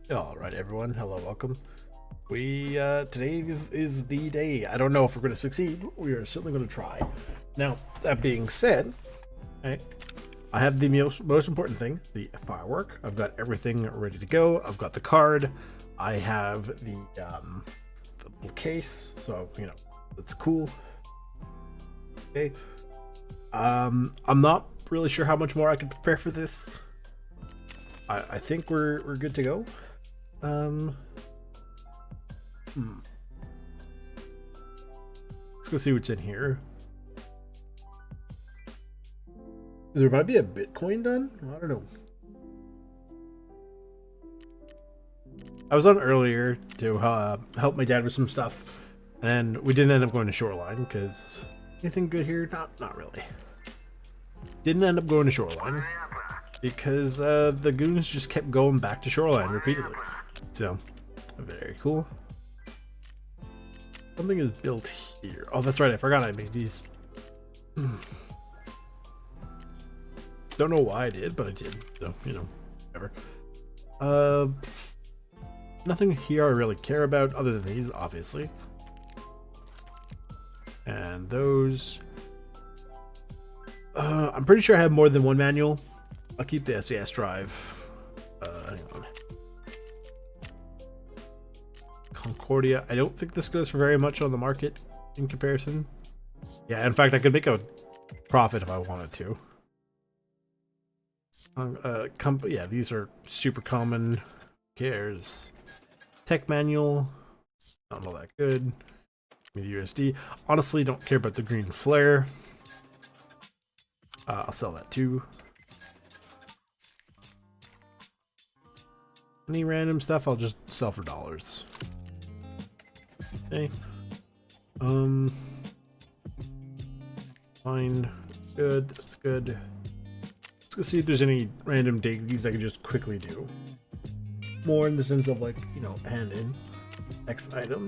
All right, everyone. Hello, welcome. Today is the day. I don't know if we're going to succeed. We are certainly going to try. Now, that being said, right, I have the most important thing, the firework. I've got everything ready to go. I've got the card. I have the little case. So, that's cool. Okay. I'm not really sure how much more I can prepare for this. I think we're good to go. Let's go see what's in here. There might be a Bitcoin done. I don't know. I was on earlier to help my dad with some stuff, and we didn't end up going to Shoreline because anything good here? Not really. Didn't end up going to Shoreline because the goons just kept going back to Shoreline repeatedly. So, very cool. Something is built here. Oh, that's right. I forgot I made these. Don't know why I did, but I did. So, whatever. Nothing here I really care about other than these, obviously. And those. I'm pretty sure I have more than one manual. I'll keep the SAS drive. Hang on. Concordia. I don't think this goes for very much on the market in comparison. Yeah, in fact, I could make a profit if I wanted to. Yeah, these are super common. Who cares? Tech manual. Not all that good. Give me the USD. Honestly, don't care about the green flare. I'll sell that too. Any random stuff, I'll just sell for dollars. Okay. Fine. Good. That's good. Let's go see if there's any random dailies I can just quickly do. More in the sense of, like, hand in X item.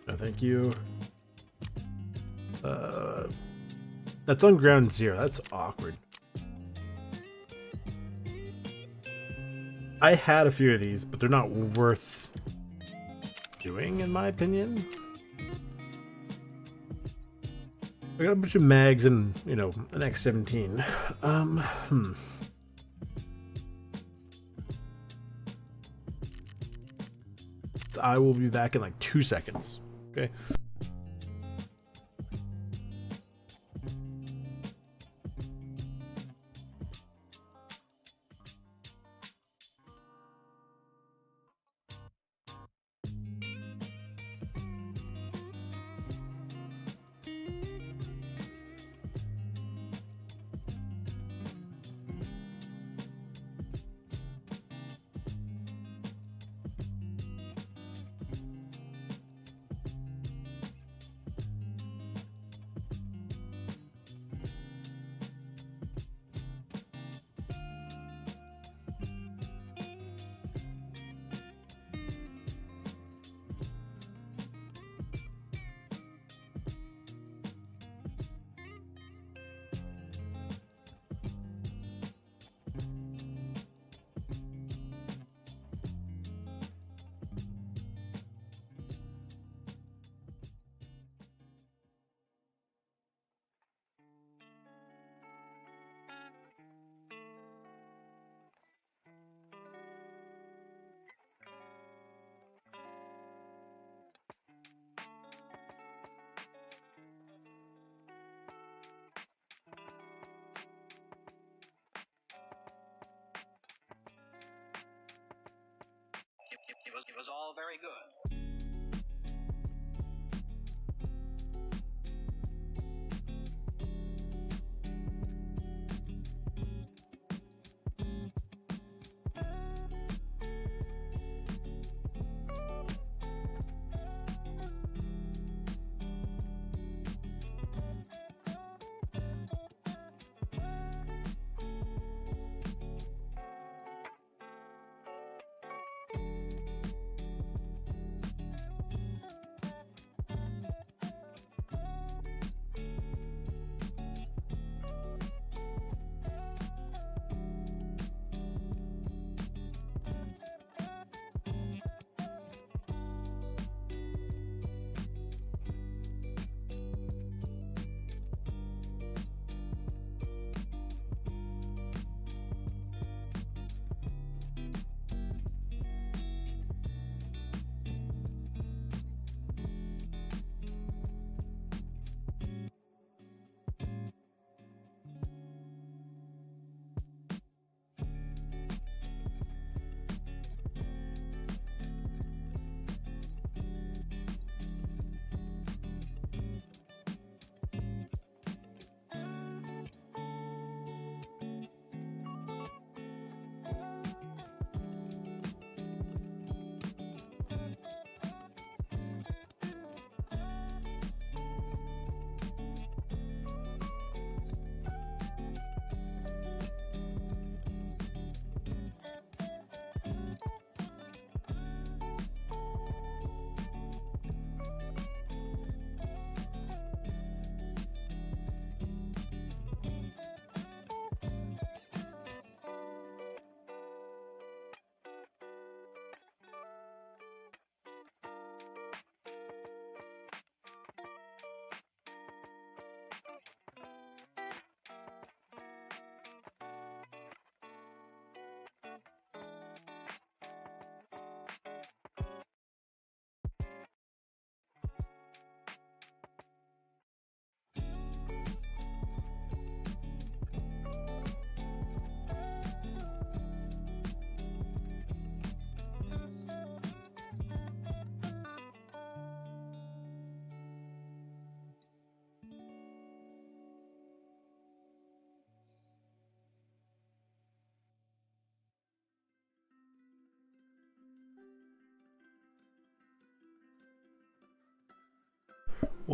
No, thank you. That's on ground zero. That's awkward. I had a few of these, but they're not worth doing, in my opinion. I got a bunch of mags and, an X17. So I will be back in like 2 seconds. Okay. It was all very good.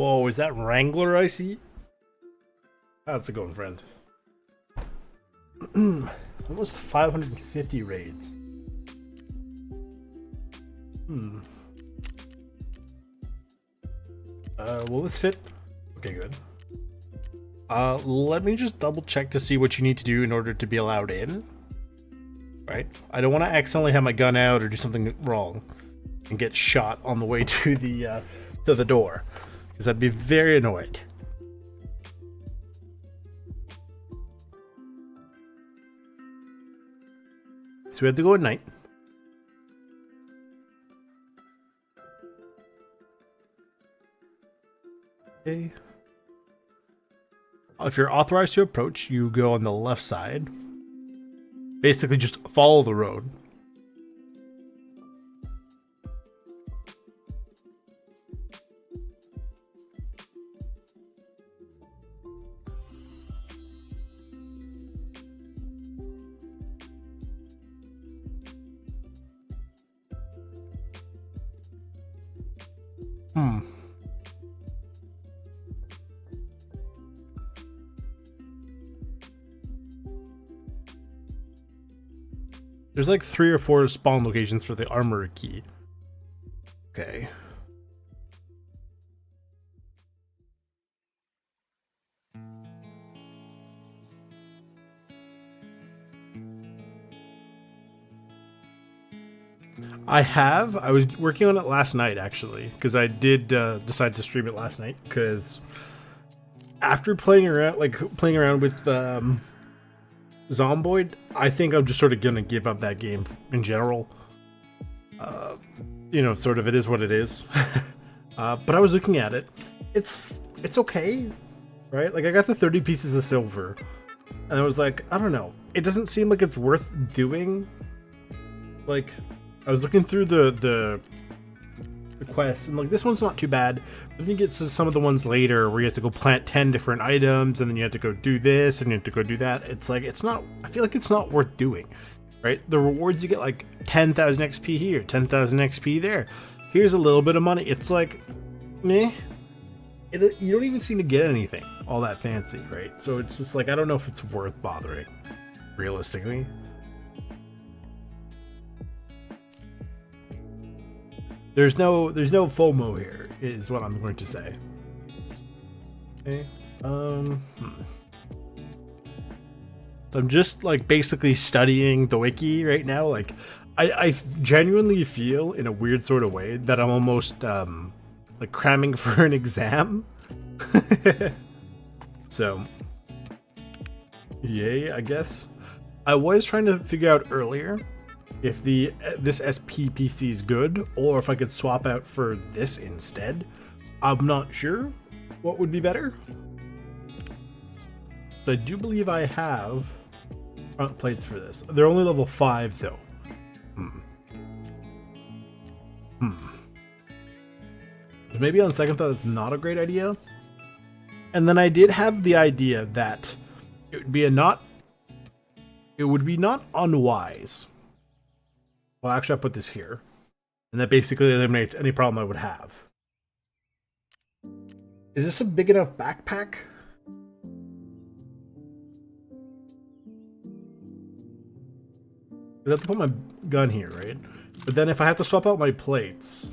Whoa, is that Wrangler I see? How's it going, friend? Almost 550 raids. Will this fit? Okay, good. Let me just double check to see what you need to do in order to be allowed in. Right? I don't want to accidentally have my gun out or do something wrong and get shot on the way to the door, because I'd be very annoyed. So we have to go at night. Okay. If you're authorized to approach, you go on the left side. Basically, just follow the road. There's like 3 or 4 spawn locations for the armor key. Okay. I was working on it last night, actually, because I did decide to stream it last night, because after playing around with Zomboid, I think I'm just sort of gonna give up that game in general. You know, sort of, it is what it is. But I was looking at it. It's okay, right? Like, I got the 30 pieces of silver, and I was like, I don't know. It doesn't seem like it's worth doing. Like, I was looking through the quests, and like, this one's not too bad, but then you get to some of the ones later where you have to go plant 10 different items, and then you have to go do this, and you have to go do that. It's like, it's not, I feel like it's not worth doing, right? The rewards, you get like 10,000 XP here, 10,000 XP there. Here's a little bit of money. It's like, meh. You don't even seem to get anything all that fancy, right? So it's just like, I don't know if it's worth bothering, realistically. There's no FOMO here, is what I'm going to say. Okay. I'm just like basically studying the wiki right now. Like, I genuinely feel in a weird sort of way that I'm almost like cramming for an exam. So, yay, I guess. I was trying to figure out earlier if this SPPC is good, or if I could swap out for this instead. I'm not sure what would be better. So I do believe I have front plates for this. They're only level 5 though. Maybe on second thought, that's not a great idea. And then I did have the idea that it would be not unwise. Well, actually, I'll put this here, and that basically eliminates any problem I would have. Is this a big enough backpack? I have to put my gun here, right? But then if I have to swap out my plates,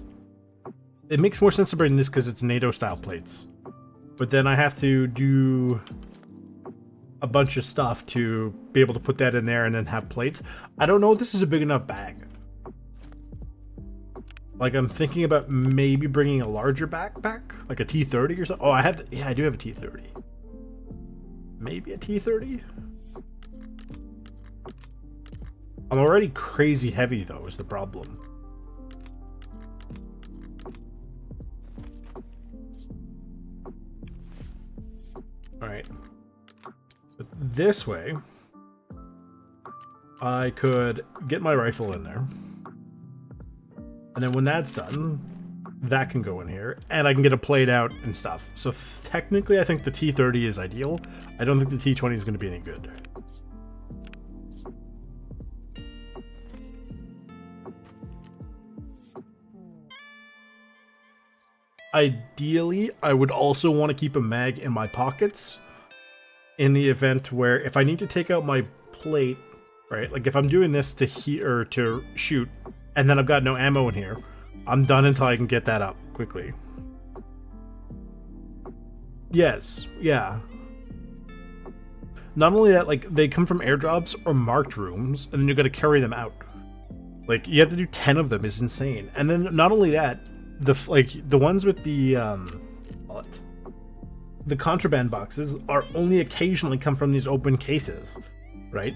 it makes more sense to bring this because it's NATO-style plates. But then I have to do a bunch of stuff to be able to put that in there and then have plates. I don't know if this is a big enough bag. Like, I'm thinking about maybe bringing a larger backpack, like a T30 or something. Oh, I do have a T30. Maybe a T30? I'm already crazy heavy, though, is the problem. Alright. But this way, I could get my rifle in there. And then when that's done, that can go in here, and I can get a plate out and stuff. So technically, I think the T30 is ideal. I don't think the T20 is going to be any good. ideally, I would also want to keep a mag in my pockets in the event where if I need to take out my plate, right? Like if I'm doing this to shoot, and then I've got no ammo in here, I'm done until I can get that up quickly. Yes, yeah. Not only that, like they come from airdrops or marked rooms, and then you got to carry them out. Like you have to do 10 of them is insane. And then not only that, the ones with the contraband boxes are only occasionally come from these open cases, right?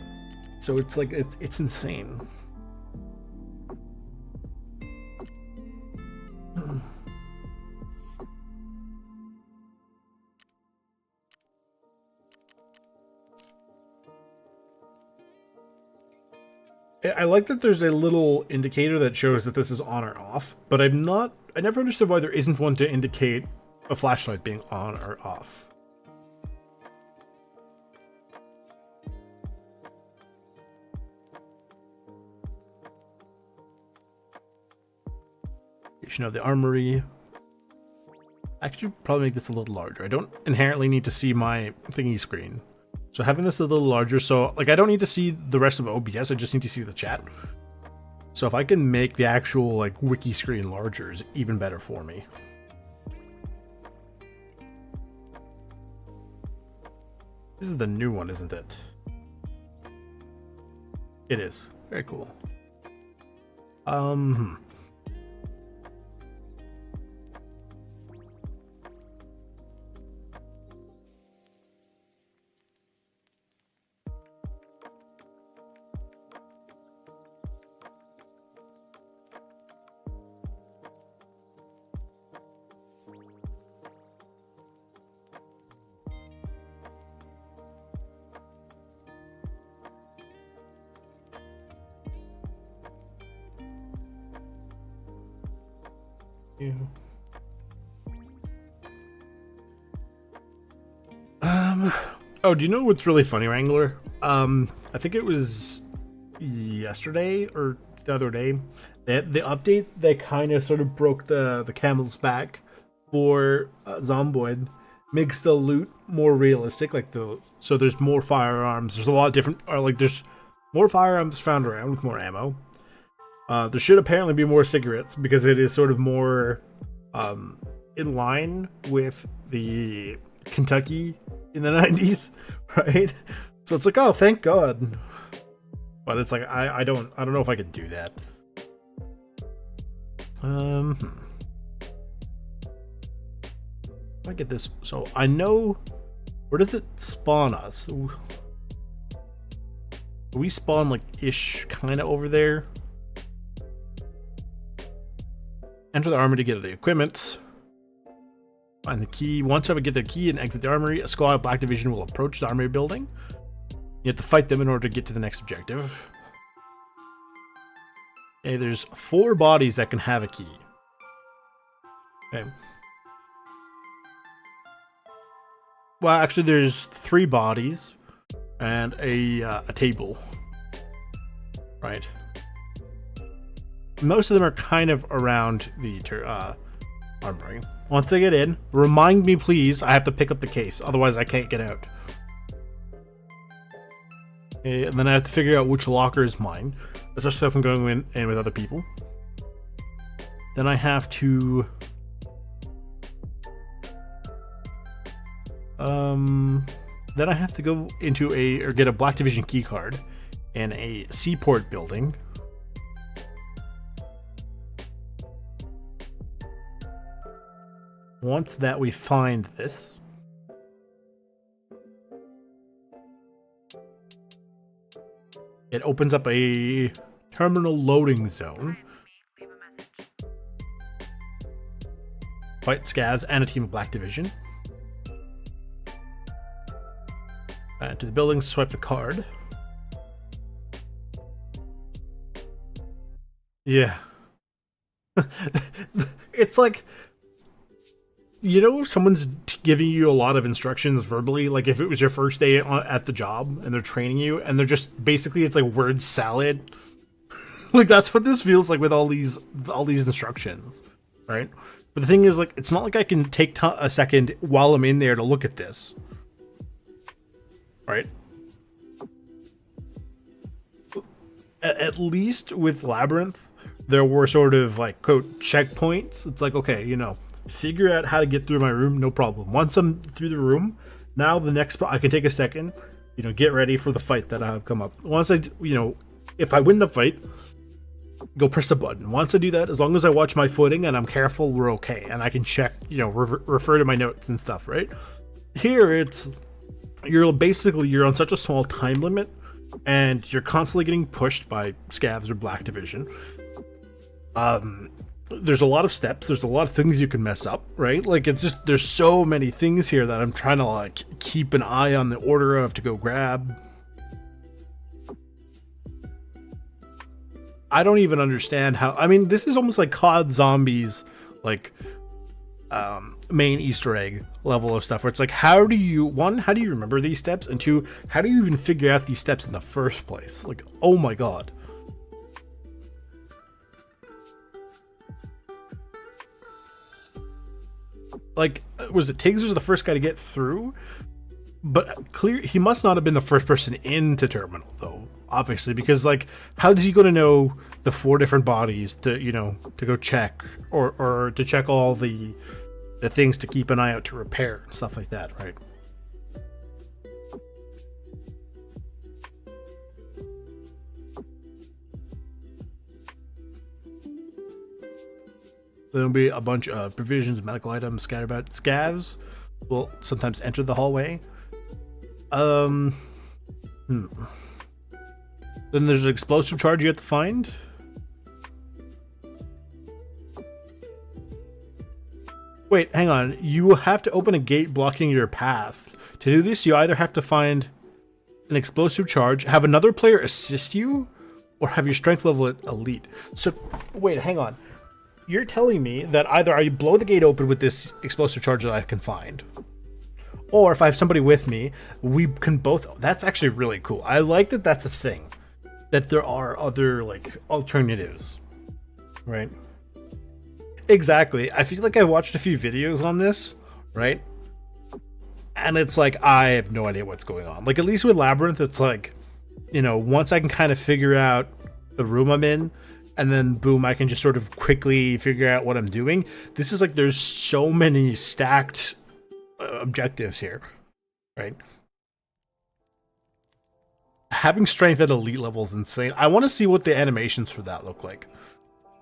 So it's like it's insane. I like that there's a little indicator that shows that this is on or off, but I never understood why there isn't one to indicate a flashlight being on or off. Location of the armory. I should probably make this a little larger. I don't inherently need to see my thingy screen. So having this a little larger, so like I don't need to see the rest of OBS, I just need to see the chat. So if I can make the actual like wiki screen larger, is even better for me. This is the new one, isn't it? It is. Very cool. Yeah. Oh, do you know what's really funny, Wrangler? I think it was yesterday or the other day. The update that kind of sort of broke the camel's back for Zomboid makes the loot more realistic. Like so there's more firearms. There's a lot of different, there's more firearms found around with more ammo. There should apparently be more cigarettes because it is sort of more in line with the Kentucky in the 90s, right? So it's like, oh, thank God. But it's like I don't know if I could do that. If I get this, so I know where does it spawn us? We spawn like ish kind of over there. Enter the armory to get the equipment. Find the key. Once I get the key and exit the armory, a squad of Black Division will approach the armory building. You have to fight them in order to get to the next objective. Okay, there's 4 bodies that can have a key. Okay. Well, actually, there's 3 bodies and a table. Right. Most of them are kind of around the armory. Once I get in, remind me please, I have to pick up the case, otherwise I can't get out. Okay, and then I have to figure out which locker is mine, especially if I'm going in with other people. Then I have to go into get a Black Division key card in a seaport building. Once that we find this, it opens up a terminal loading zone. Fight scavs and a team of Black Division. To the building, swipe the card. Yeah. It's like, you know, someone's giving you a lot of instructions verbally, like if it was your first day at the job and they're training you and they're just basically, it's like word salad. Like that's what this feels like with all these instructions, right? But the thing is, like, it's not like I can take a second while I'm in there to look at this. Right? At least with Labyrinth, there were sort of like, quote, checkpoints. It's like, okay, you know, figure out how to get through my room, no problem. Once I'm through the room, now the next, I can take a second, you know, get ready for the fight that I have come up. Once I, you know, if I win the fight, go press a button. Once I do that, as long as I watch my footing and I'm careful, we're okay. And I can check, you know, refer to my notes and stuff, right? Here, it's, you're on such a small time limit, and you're constantly getting pushed by scavs or Black Division. There's a lot of steps, there's a lot of things you can mess up, right? Like, it's just, there's so many things here that I'm trying to, like, keep an eye on the order of to go grab. I don't even understand how, I mean, this is almost like COD Zombies, like, main Easter egg level of stuff, where it's like, how do you, one, how do you remember these steps? And two, how do you even figure out these steps in the first place? Like, oh my god. Like, was it Tiggs was the first guy to get through? But clear, he must not have been the first person into Terminal, though, obviously, because, like, how is he going to know the 4 different bodies to, you know, to go check, or to check all the things to keep an eye out to repair and stuff like that, right? There'll be a bunch of provisions and medical items scattered about. Scavs will sometimes enter the hallway. Then there's an explosive charge you have to find. Wait, hang on. You will have to open a gate blocking your path. To do this, you either have to find an explosive charge, have another player assist you, or have your strength level at elite. So, wait, hang on. You're telling me that either I blow the gate open with this explosive charge that I can find, or if I have somebody with me, we can both. That's actually really cool. I like that that's a thing. That there are other, like, alternatives. Right? Exactly. I feel like I watched a few videos on this, right? And it's like, I have no idea what's going on. Like, at least with Labyrinth, it's like, you know, once I can kind of figure out the room I'm in, and then boom, I can just sort of quickly figure out what I'm doing. This is like, there's so many stacked objectives here, right? Having strength at elite level is insane. I want to see what the animations for that look like.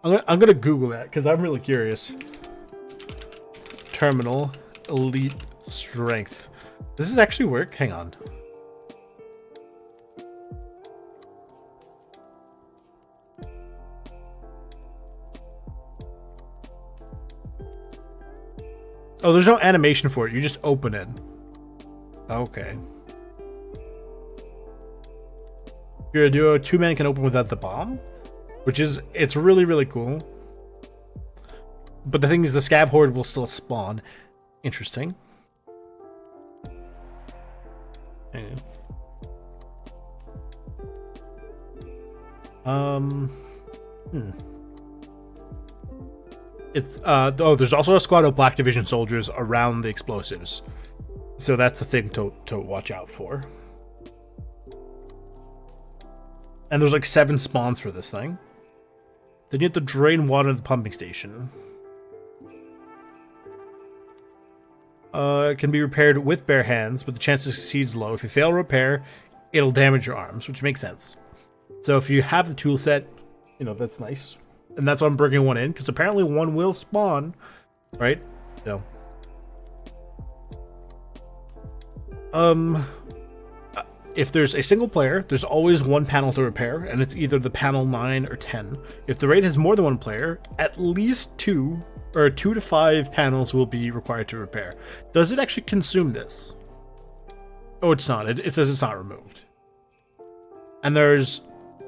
I'm gonna Google that because I'm really curious. Terminal elite strength. Does this actually work? Hang on. Oh, there's no animation for it. You just open it. Okay. If you're a duo, 2 men can open without the bomb, which is, it's really, really cool. But the thing is, the scav horde will still spawn. Interesting. Okay. It's oh, there's also a squad of Black Division soldiers around the explosives, so that's a thing to watch out for. And there's like 7 spawns for this thing. Then you have to drain water at the pumping station. It can be repaired with bare hands, but the chance to succeed is low. If you fail repair, it'll damage your arms, which makes sense. So if you have the tool set, you know, that's nice. And that's why I'm bringing one in, because apparently one will spawn, right? So, if there's a single player, there's always one panel to repair, and it's either the panel 9 or 10. If the raid has more than one player, at least 2 to 5 panels will be required to repair. Does it actually consume this? Oh, it's not. It says it's not removed. And there's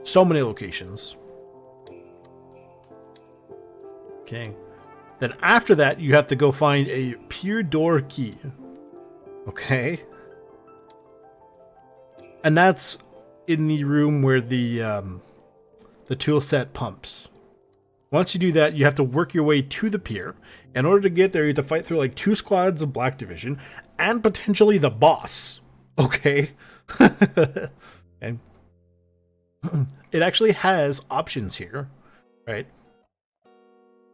so many locations. Okay. Then after that, you have to go find a pier door key. Okay. And that's in the room where the tool set pumps. Once you do that, you have to work your way to the pier. In order to get there, you have to fight through like 2 squads of Black Division and potentially the boss. Okay. And it actually has options here, right?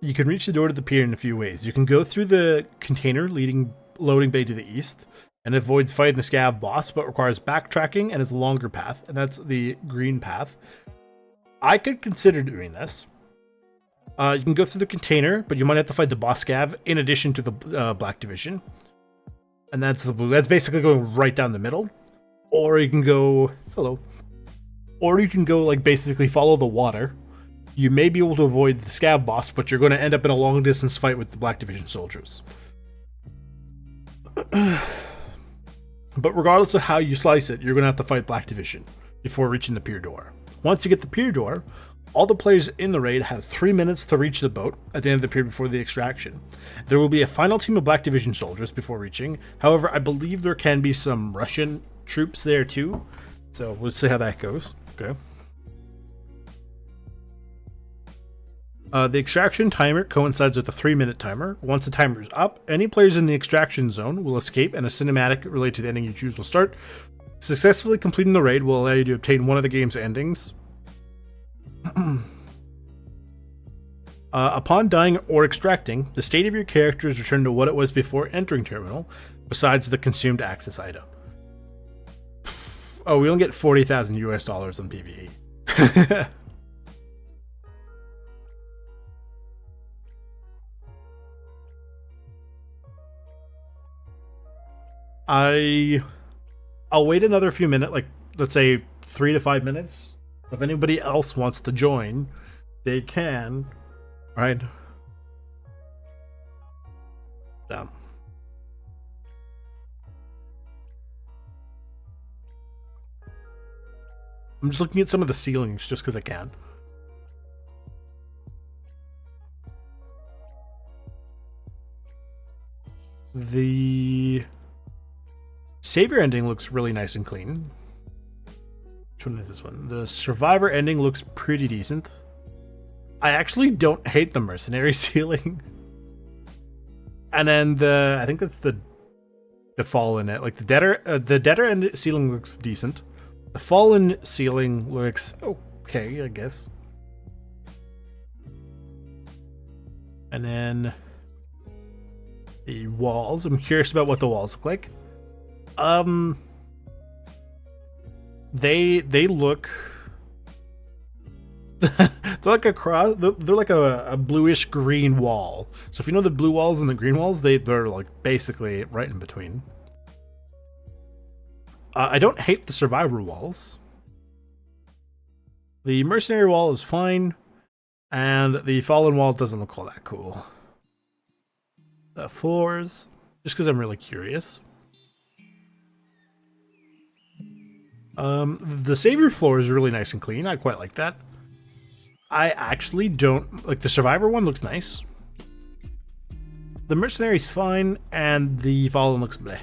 You can reach the door to the pier in a few ways. You can go through the container leading loading bay to the east, and avoids fighting the scav boss, but requires backtracking and is a longer path, and that's the green path. I could consider doing this. You can go through the container, but you might have to fight the boss scav in addition to the Black Division, and that's the blue. That's basically going right down the middle. Or you can go or you can go like basically follow the water. You may be able to avoid the scav boss, but you're going to end up in a long distance fight with the Black Division soldiers. But regardless of how you slice it, you're going to have to fight Black Division before reaching the pier door. Once you get the pier door, all the players in the raid have 3 minutes to reach the boat at the end of the pier before the extraction. There will be a final team of Black Division soldiers before reaching. However, I believe there can be some Russian troops there too. So we'll see how that goes. Okay. The extraction timer coincides with the 3-minute timer. Once the timer is up, any players in the extraction zone will escape and a cinematic related to the ending you choose will start. Successfully completing the raid will allow you to obtain one of the game's endings. Upon dying or extracting, the state of your character is returned to what it was before entering terminal, besides the consumed access item. Oh, we only get 40,000 US dollars on PvE. I'll wait another few minutes, like let's say 3 to 5 minutes. If anybody else wants to join, they can. Right? Damn. I'm just looking at some of the ceilings just because I can. The Savior ending looks really nice and clean. Which one is this one? The Survivor ending looks pretty decent. I actually don't hate the Mercenary ceiling. And then I think that's the Fallen it. Like the Debtor end ceiling looks decent. The Fallen ceiling looks okay, I guess. And then the walls. I'm curious about what the walls look like. They look they're like a cross. They're like a bluish green wall. So if you know the blue walls and the green walls, they're like basically right in between. I don't hate the Survivor walls. The Mercenary wall is fine, and the Fallen wall doesn't look all that cool. The floors, just because I'm really curious. The Savior floor is really nice and clean. I quite like that. I actually don't like the Survivor one. Looks nice. The Mercenary's fine, and the Fallen looks bleh.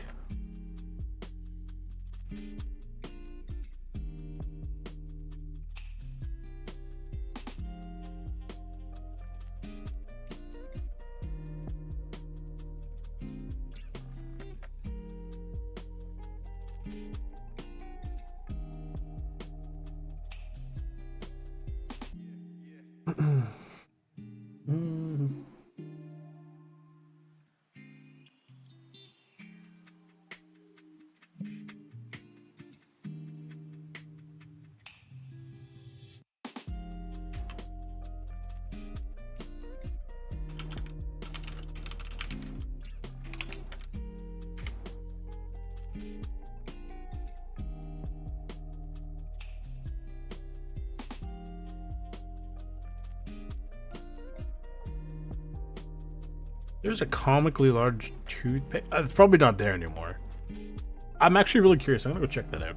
There's a comically large toothpaste. It's probably not there anymore. I'm actually really curious. I'm gonna go check that out.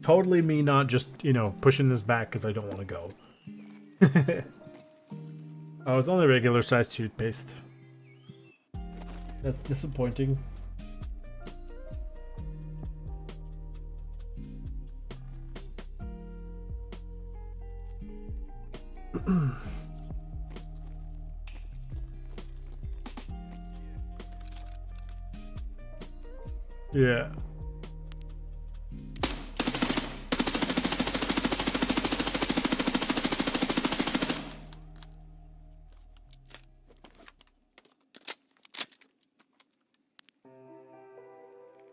Totally me not just, pushing this back because I don't want to go. Oh, it's only regular size toothpaste. That's disappointing. Yeah.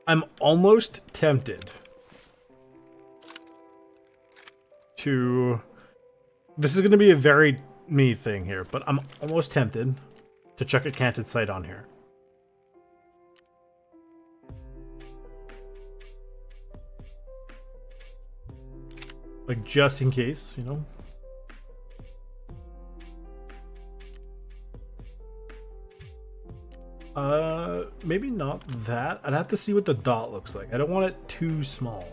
I'm almost tempted to... This is going to be a very me thing here, but I'm almost tempted to chuck a canted sight on here. Like, just in case, you know? Maybe not that. I'd have to see what the dot looks like. I don't want it too small.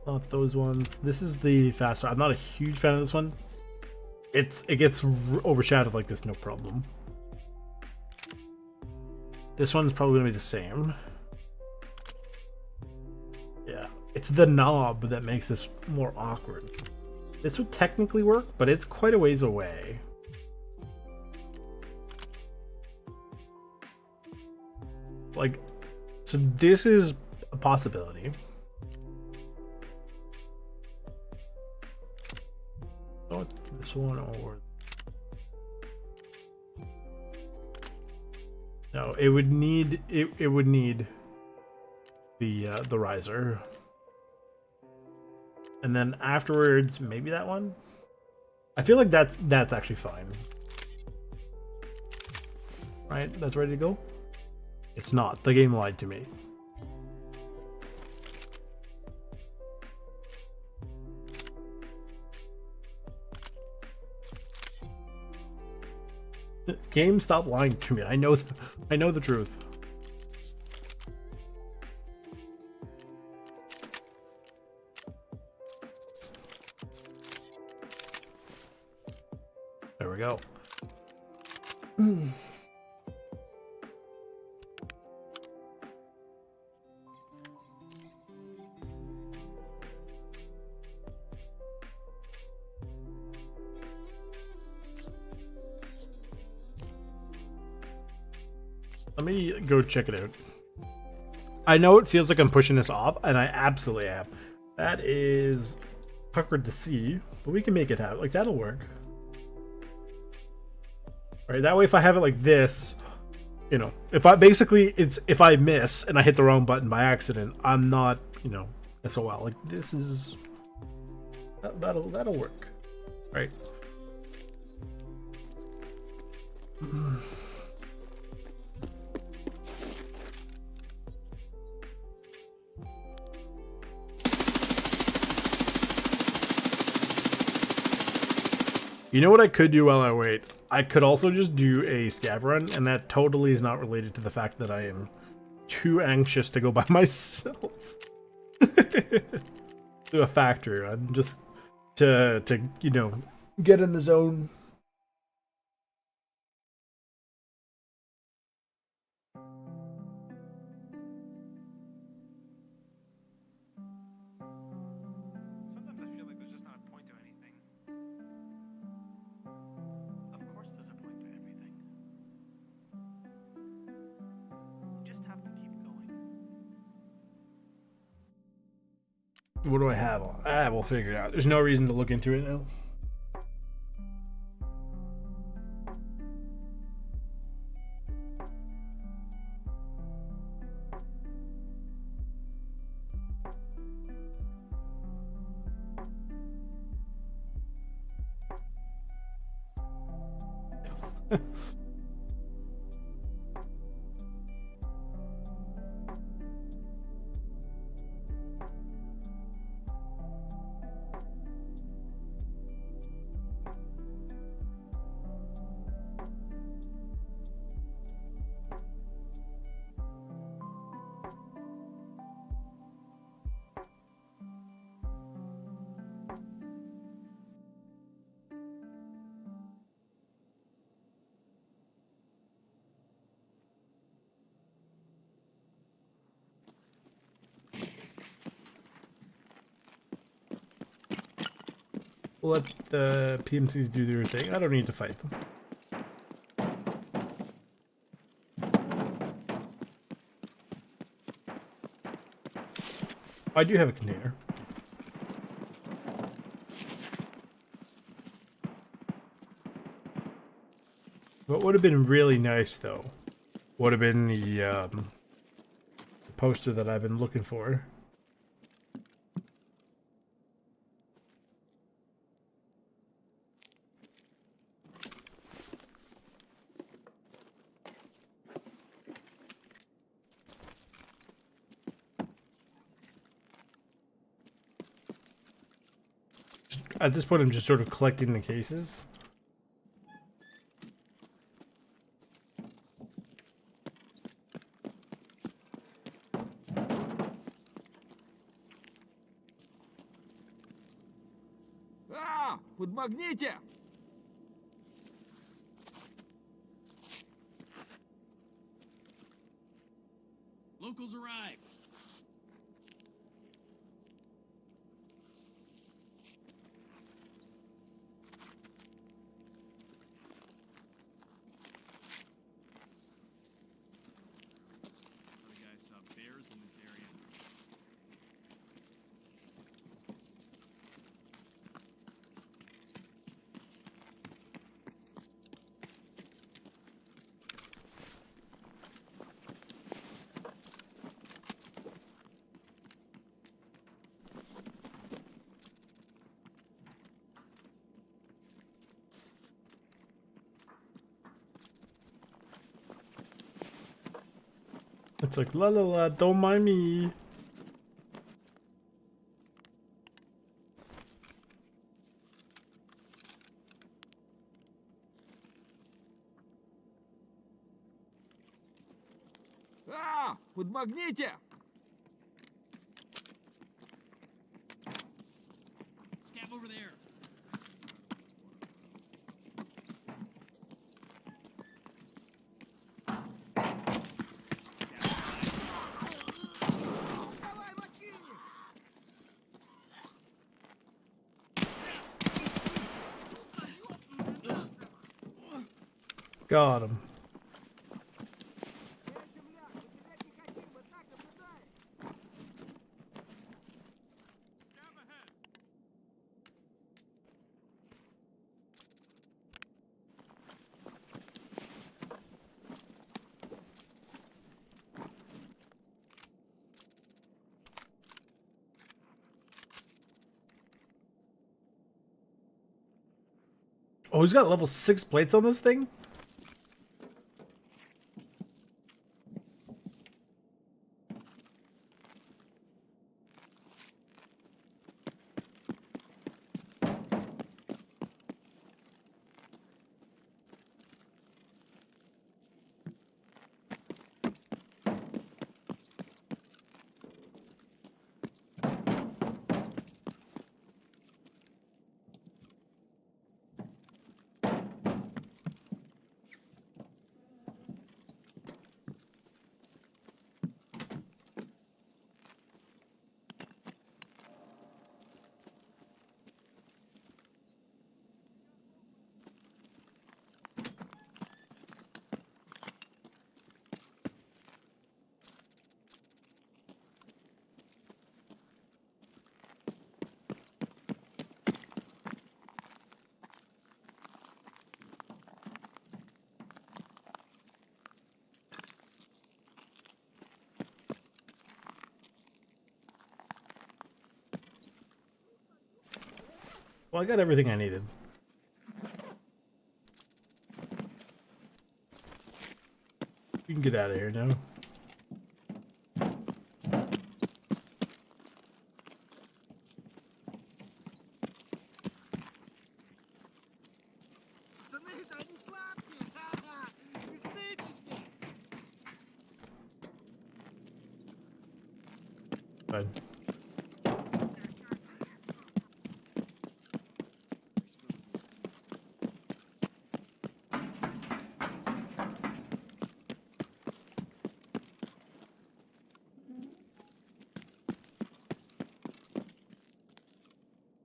Not those ones. This is the faster. I'm not a huge fan of this one. It gets overshadowed like this, no problem. This one's probably gonna be the same. Yeah, it's the knob that makes this more awkward. This would technically work, but it's quite a ways away. Like, so this is a possibility. Oh, this one or... No, it would need it would need the riser. And then afterwards, maybe that one? I feel like that's actually fine. Right? That's ready to go? It's not. The game lied to me. Game, stop lying to me. I know the truth. There we go. Let me go check it out. I know it feels like I'm pushing this off, and I absolutely am. That is puckered to see, but we can make it happen. Like, that'll work. Right, that way if I have it like this, you know, if I miss and I hit the wrong button by accident, I'm not, you know, SOL. Like, this is that'll work. Right. You know what I could do while I wait? I could also just do a scav run, and that totally is not related to the fact that I am too anxious to go by myself. Do a factory run, just to you know, get in the zone. Sometimes I feel like there's just not a point to anything. Of course there's a point to everything. You just have to keep going. What do I have on? We'll figure it out. There's no reason to look into it now. We'll let the PMCs do their thing. I don't need to fight them. I do have a container. What would have been really nice, though, would have been the poster that I've been looking for. At this point, I'm just sort of collecting the cases. Подмагните! Locals arrived. Other guys saw bears in this area. It's like, la la la, don't mind me. Подмагните! Scav over there. Got him. Oh, he's got level 6 plates on this thing? Well, I got everything I needed. You can get out of here now. Fine.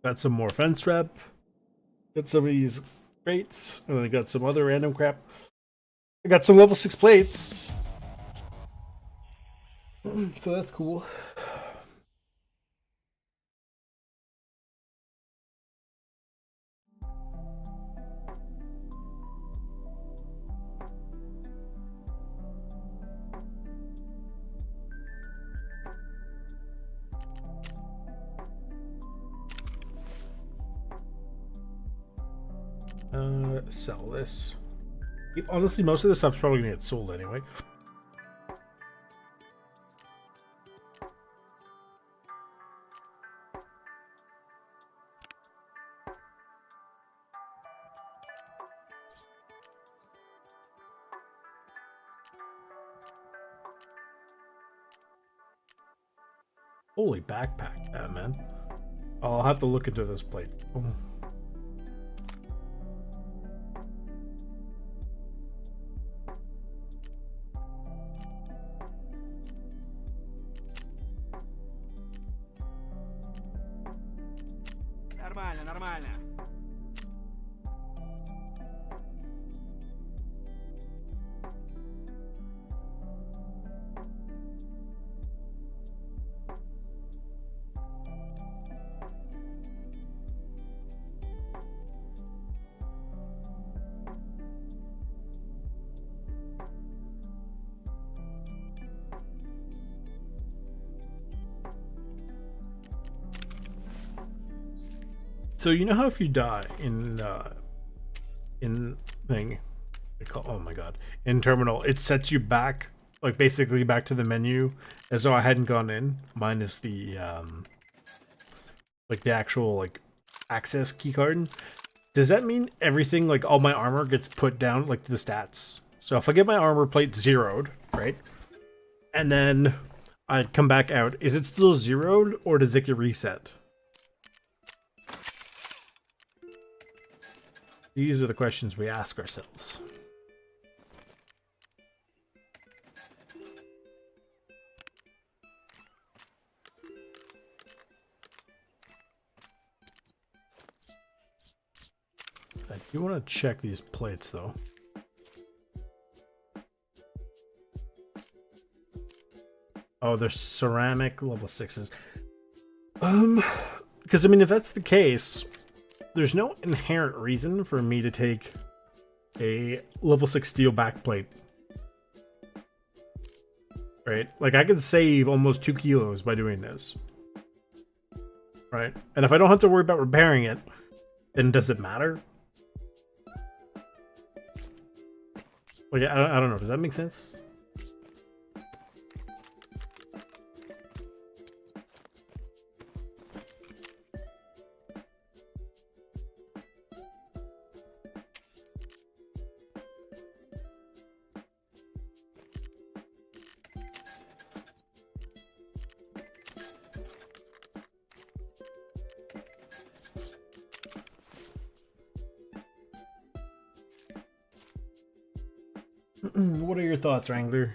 Got some more fence wrap. Got some of these crates, and then I got some other random crap. I got some level 6 plates. So that's cool. Sell this. Honestly, most of this stuff's probably gonna get sold anyway. Holy backpack, yeah, man. I'll have to look into those plates. Oh. Нормально, нормально. So you know how if you die in thing, oh my god, in terminal, it sets you back, like basically back to the menu as though I hadn't gone in, minus the like the actual like access key card. Does that mean everything, like all my armor, gets put down, like the stats? So if I get my armor plate zeroed, right, and then I come back out, is it still zeroed or does it get reset? These are the questions we ask ourselves. I do want to check these plates though. Oh, they're ceramic level 6s. Because I mean, if that's the case, there's no inherent reason for me to take a level 6 steel backplate. Right? Like, I could save almost 2 kilos by doing this. Right? And if I don't have to worry about repairing it, then does it matter? Like, I don't know. Does that make sense? What are your thoughts, Wrangler?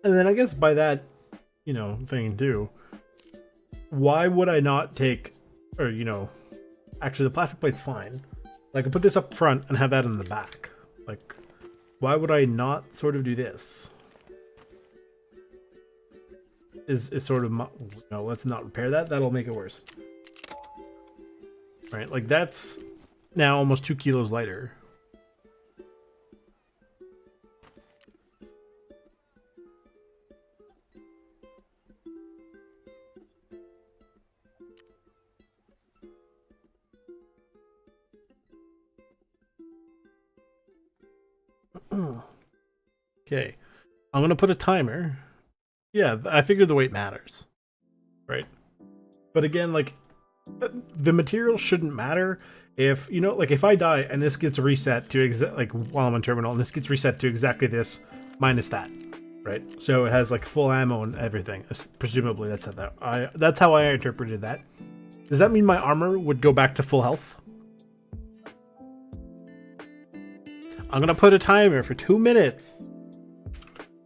And then I guess by that, you know, thing too, why would I not take, or, you know, actually the plastic plate's fine. Like, I could put this up front and have that in the back. Like, why would I not sort of do this? Is sort of, no, let's not repair that. That'll make it worse. Right, like that's now almost 2 kilos lighter. Okay, I'm gonna put a timer. Yeah, I figured the weight matters, right? But again, like, the material shouldn't matter if, you know, like if I die and this gets reset to like while I'm on terminal and this gets reset to exactly this minus that, right? So it has like full ammo and everything. Presumably that's how I interpreted that. Does that mean my armor would go back to full health? I'm gonna put a timer for 2 minutes.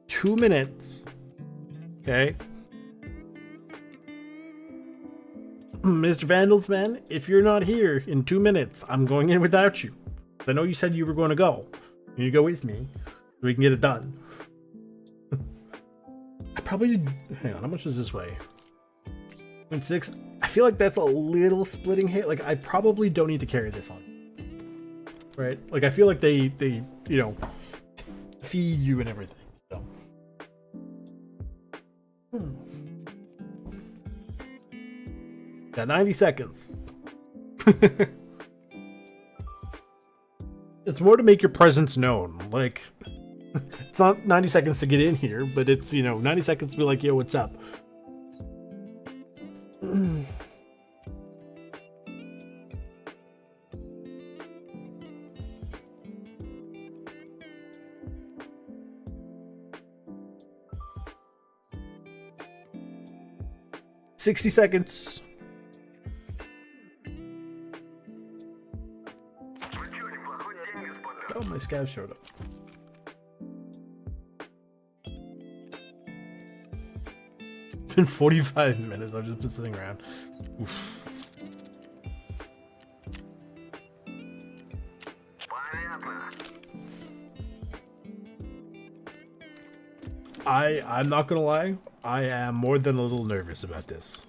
2 minutes. Okay. Mr. Vandalsman, if you're not here in 2 minutes, I'm going in without you. I know you said you were going to go. You go with me so we can get it done. I probably did. Hang on, how much is this weigh? 0.6. I feel like that's a little splitting hit. Like, I probably don't need to carry this on. Right? Like, I feel like they you know, feed you and everything. So. Got 90 seconds. It's more to make your presence known. Like, it's not 90 seconds to get in here, but it's, you know, 90 seconds to be like, yo, what's up? 60 seconds. Oh, my scout showed up. It's been 45 minutes. I've just been sitting around. Oof. I'm not gonna lie, I am more than a little nervous about this.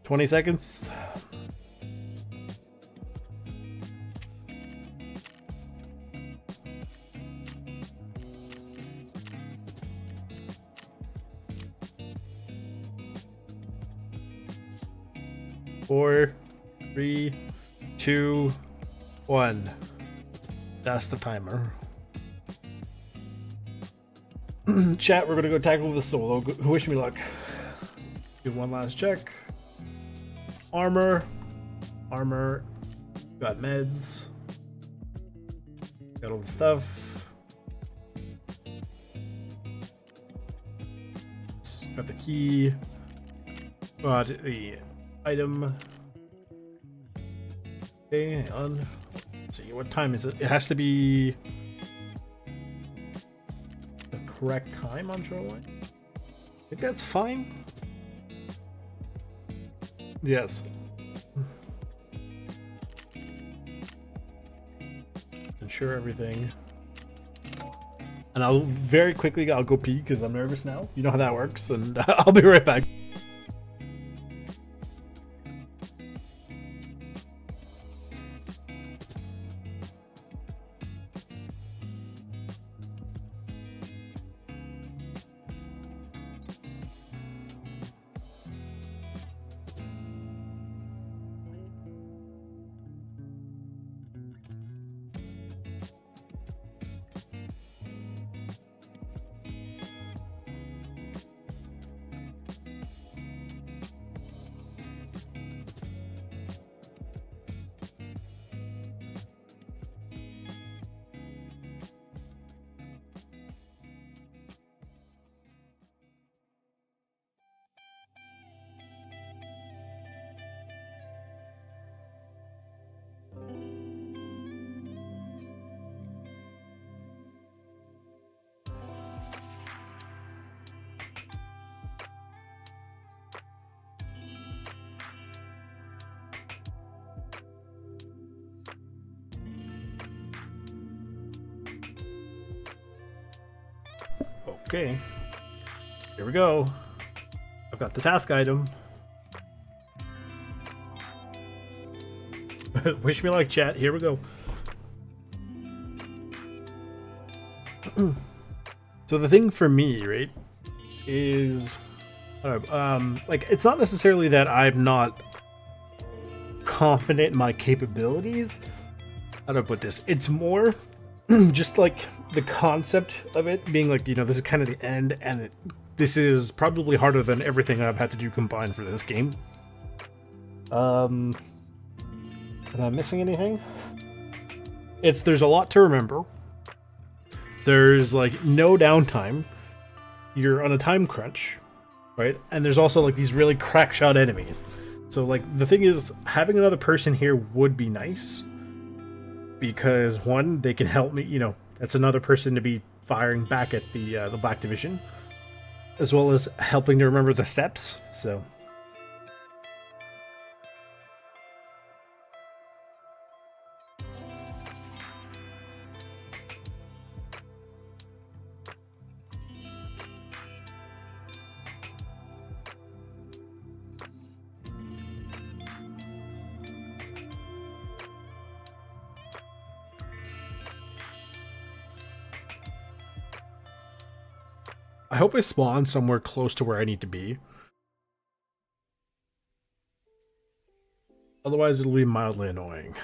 "20 seconds. Four, 3, 2, 1. That's the timer. Chat, we're gonna go tackle the solo. Wish me luck. Do one last check. Armor. Got meds. Got all the stuff. Got the key. Got the item. Okay, hang on. Let's see, what time is it? It has to be the correct time on shoreline. I think that's fine. Yes. Ensure everything. And I'll very quickly, I'll go pee because I'm nervous now. You know how that works, and I'll be right back. Okay, here we go. I've got the task item. Wish me luck, chat. Here we go. So the thing for me, right, is like, it's not necessarily that I'm not confident in my capabilities. How do I put this? It's more just like the concept of it being like, you know, this is kind of the end, and this is probably harder than everything I've had to do combined for this game. Am I missing anything? There's a lot to remember. There's like no downtime. You're on a time crunch. right? And there's also like these really crack shot enemies. So like the thing is, having another person here would be nice because one, they can help me. You know, that's another person to be firing back at the Black Division, as well as helping to remember the steps. So. I hope I spawn somewhere close to where I need to be. Otherwise, it'll be mildly annoying.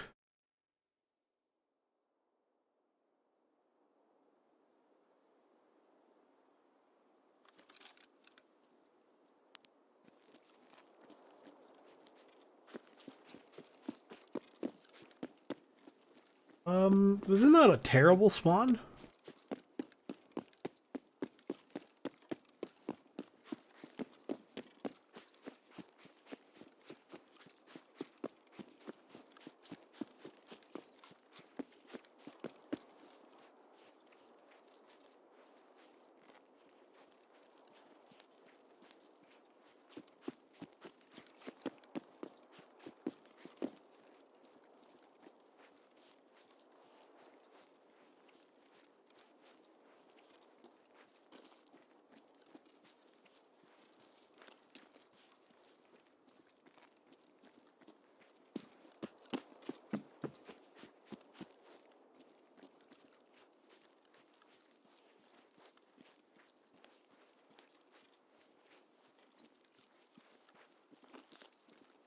This is not a terrible spawn.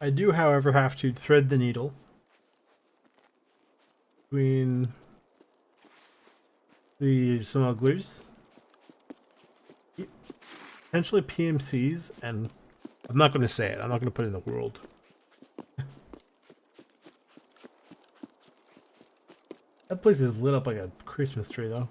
I do, however, have to thread the needle between the smugglers, potentially PMCs, and I'm not going to say it. I'm not going to put it in the world. That place is lit up like a Christmas tree, though.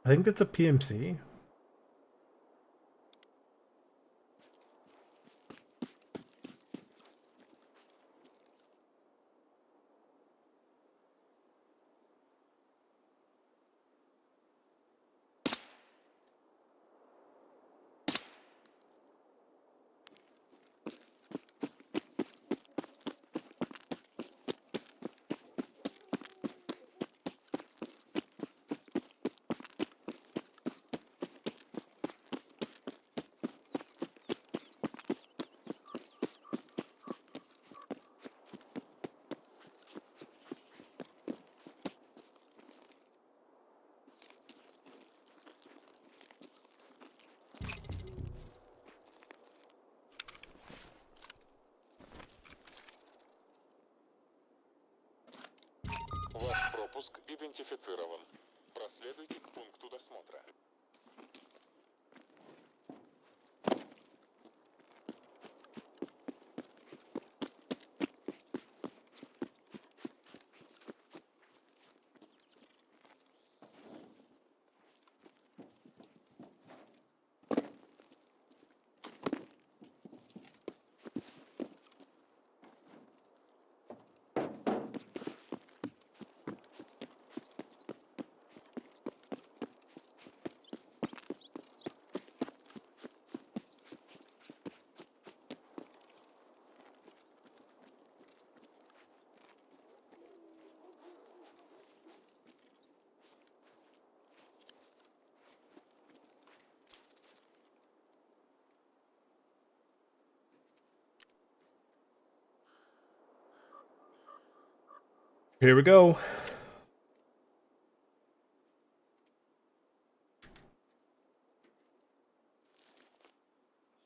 I think it's a PMC. Пропуск идентифицирован. Проследуйте к пункту досмотра. Here we go.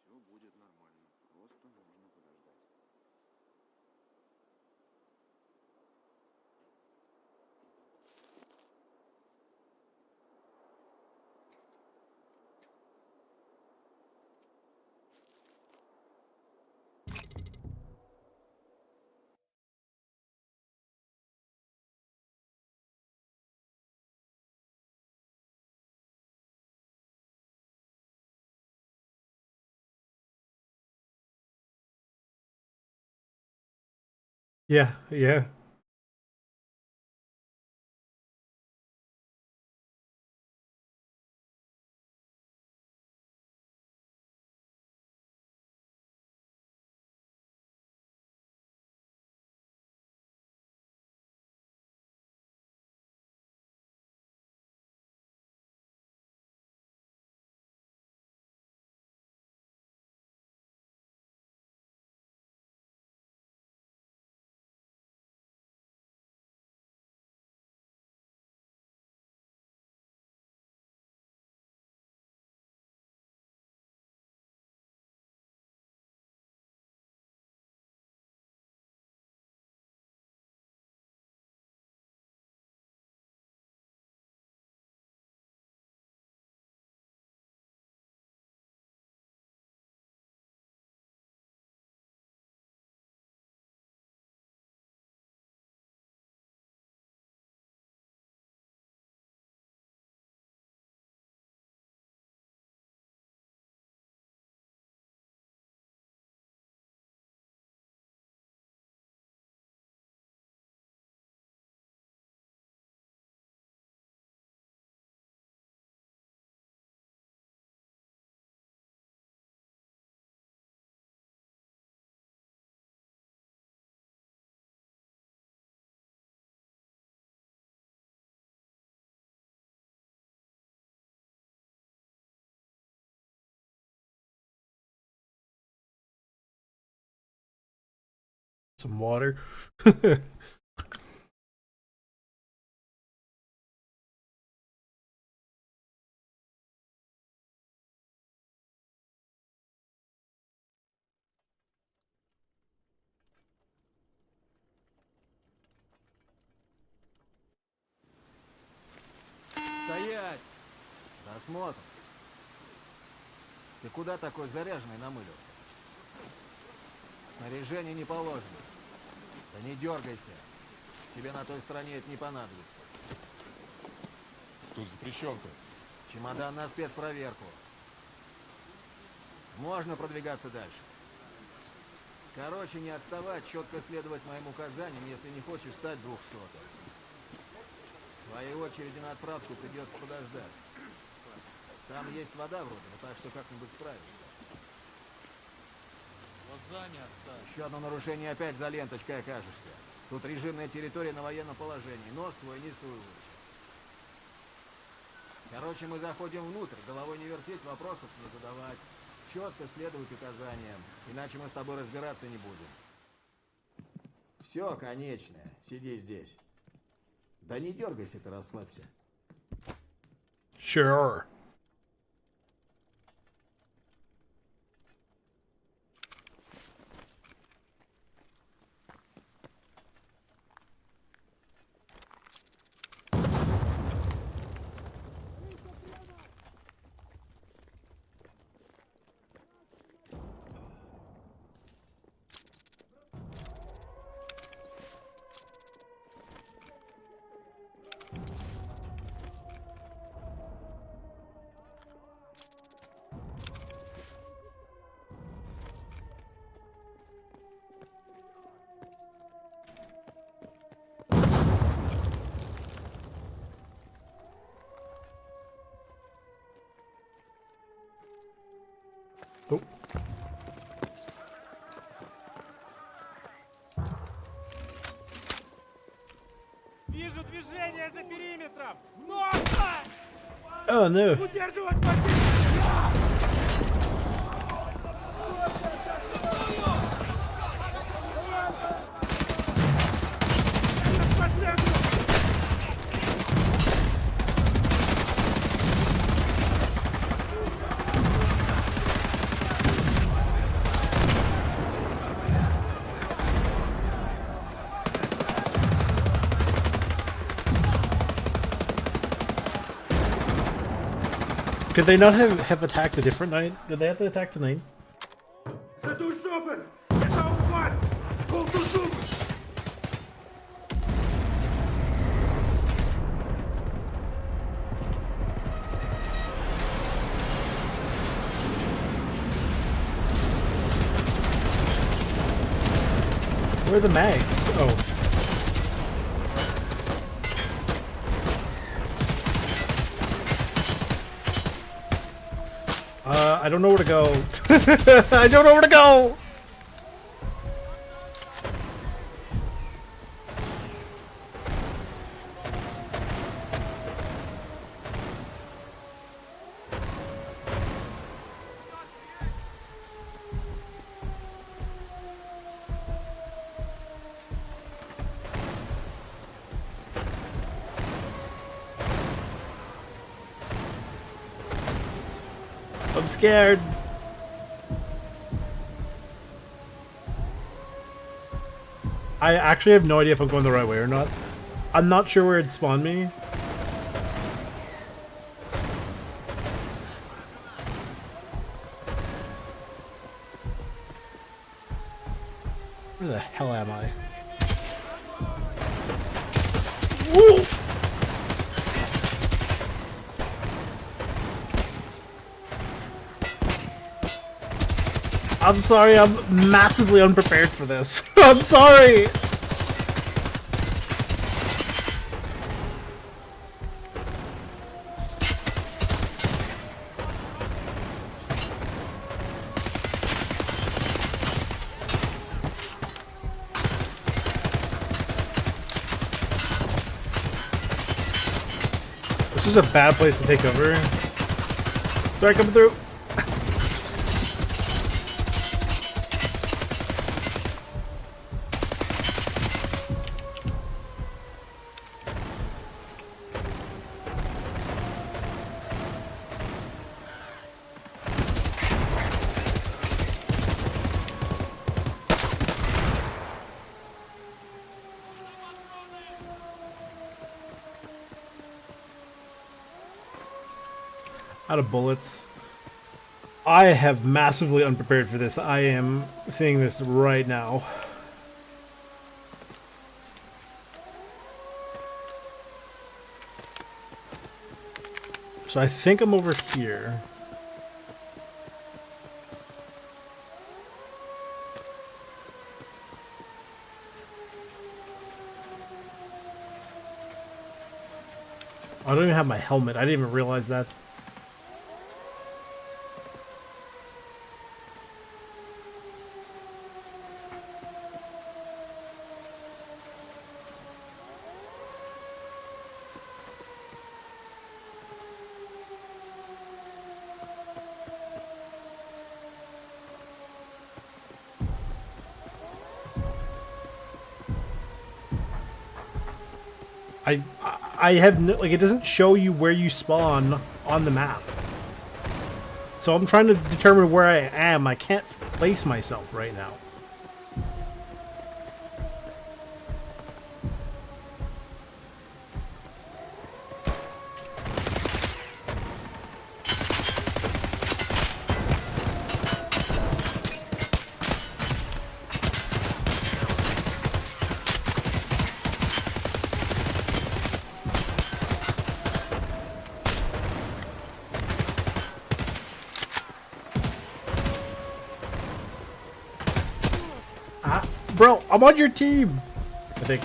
Все будет нормально. Просто нужно подождать. Yeah, yeah. Some water. Стоять! Досмотр. Ты куда такой заряженный намылился? Снаряжение не положено. Да не дергайся. Тебе на той стороне это не понадобится. Тут запрещенка. Чемодан на спецпроверку. Можно продвигаться дальше. Короче, не отставать, четко следовать моим указаниям, если не хочешь стать 200-м. В своей очереди на отправку придется подождать. Там есть вода вроде, но так что как-нибудь справишься. Еще одно нарушение, опять за ленточкой окажешься. Тут режимная территория на военном положении. Нос свой не суй лучше. Короче, мы заходим внутрь, головой не вертеть, вопросов не задавать. Четко следовать указаниям, иначе мы с тобой разбираться не будем. Все, конечное. Сиди здесь. Да не дергайся ты, расслабься. Sure. Oh. Вижу движение за периметром! Много! Oh no. Удерживать позицию! Could they not have attacked a different night? Did they have to attack the night? Это уступы! Это ухват! Полтусук! Where are the mags? Oh. I don't know where to go. I don't know where to go! I'm scared. I actually have no idea if I'm going the right way or not. I'm not sure where it spawned me. Where the hell am I? Woo! I'm sorry, I'm massively unprepared for this. I'm sorry! This is a bad place to take over. Sorry, coming through. Out of bullets. I have massively unprepared for this. I am seeing this right now. So I think I'm over here. I don't even have my helmet. I didn't even realize that. I have no, like, it doesn't show you where you spawn on the map. So I'm trying to determine where I am. I can't place myself right now. Bro, I'm on your team! I think.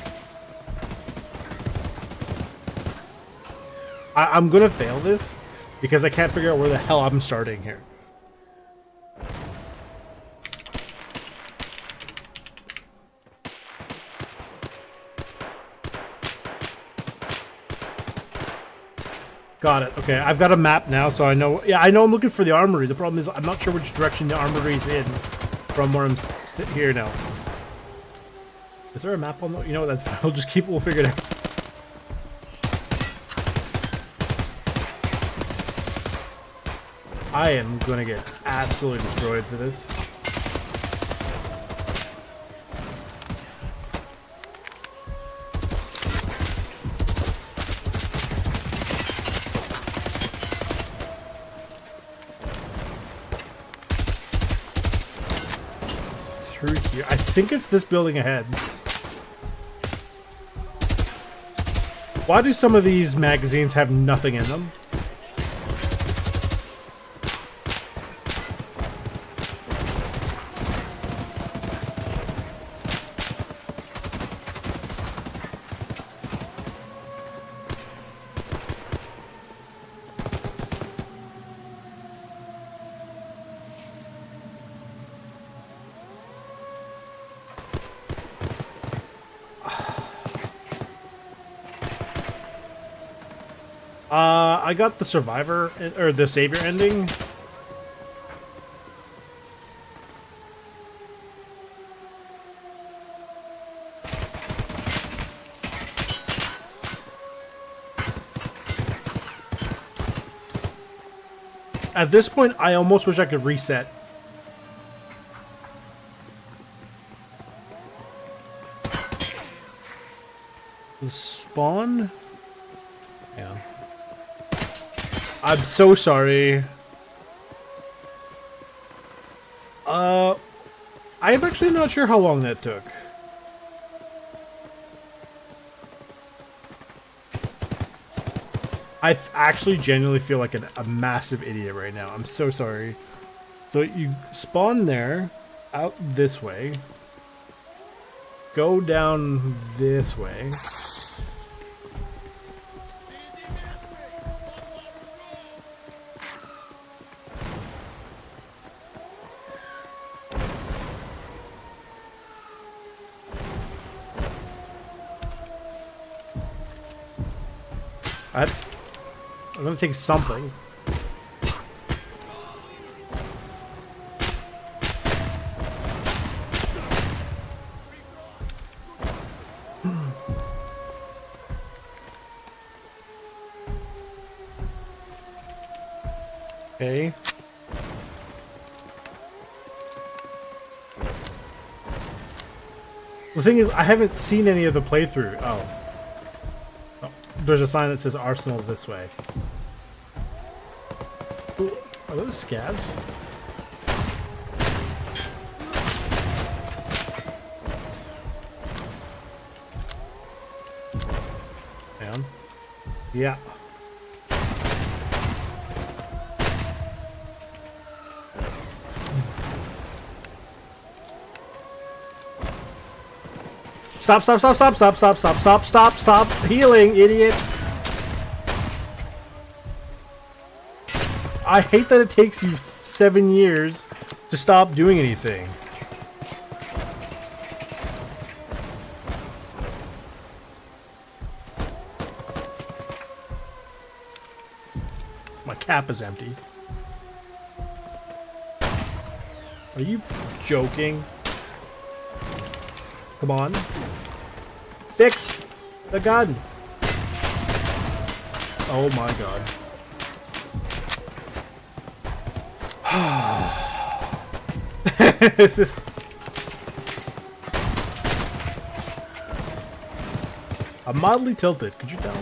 I'm gonna fail this because I can't figure out where the hell I'm starting here. Got it. Okay, I've got a map now, so I know. Yeah, I know I'm looking for the armory. The problem is I'm not sure which direction the armory is in from where I'm here now. Is there a map on the... You know what, that's fine. We'll just keep... We'll figure it out. I am gonna get absolutely destroyed for this. Through here. I think it's this building ahead. Why do some of these magazines have nothing in them? I got the survivor or the savior ending. At this point, I almost wish I could reset. Spawn? Yeah. I'm so sorry. I'm actually not sure how long that took. I actually genuinely feel like a massive idiot right now. I'm so sorry. So you spawn there, out this way, go down this way. I'm gonna take something. Okay. The thing is, I haven't seen any of the playthrough. Oh. There's a sign that says Arsenal this way. Ooh, are those scavs? Down. Yeah. Stop, stop, stop, stop, stop, stop, stop, stop, stop, stop healing, idiot. I hate that it takes you 7 years to stop doing anything. My cap is empty. Are you joking? Come on. Fix the gun. Oh my god. This is... I'm mildly tilted, could you tell?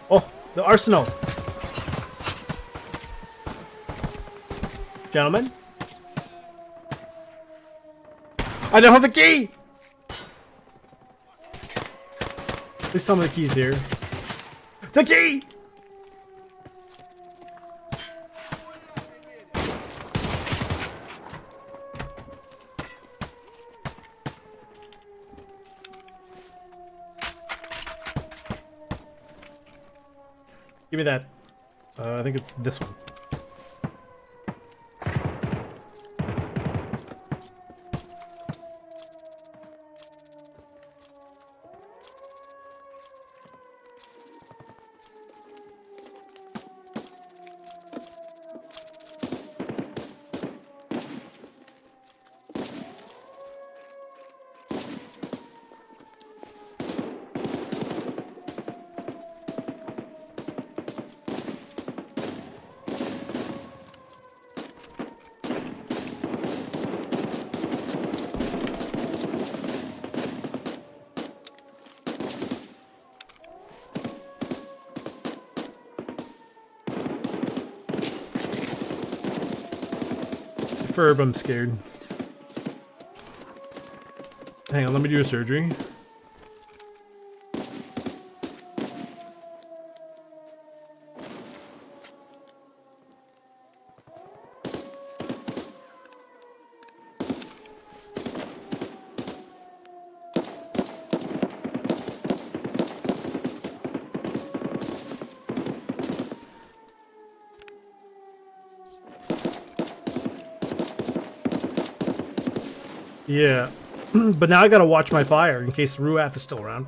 Oh, the arsenal. Gentlemen, I don't have the key. Please tell me the key's here. The key. Give me that. I think it's this one. Ferb, I'm scared. Hang on, let me do a surgery. Yeah, but now I gotta watch my fire in case Ruaf is still around.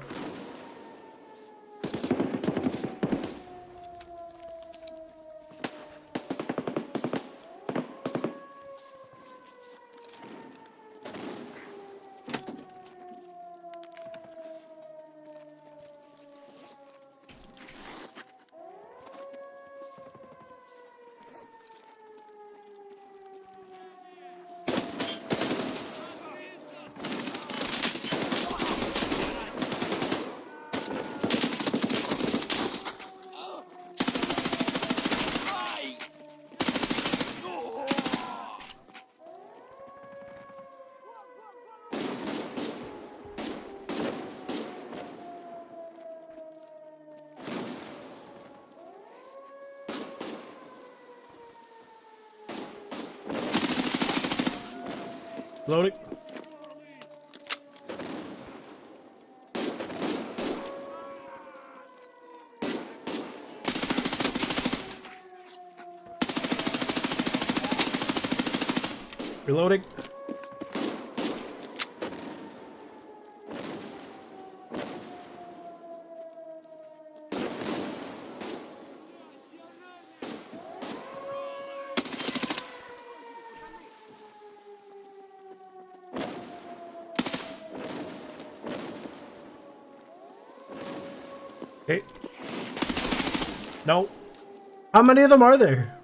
Loading. Reloading. Okay. No. How many of them are there?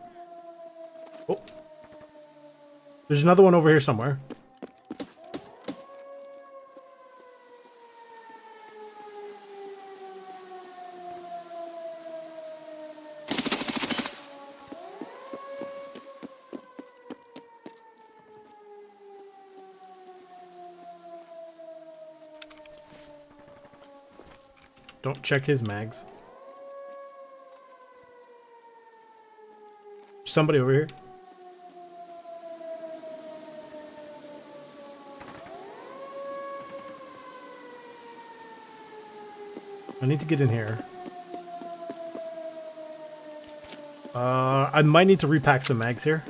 Oh. There's another one over here somewhere. Don't check his mags. Somebody over here. I need to get in here. I might need to repack some mags here.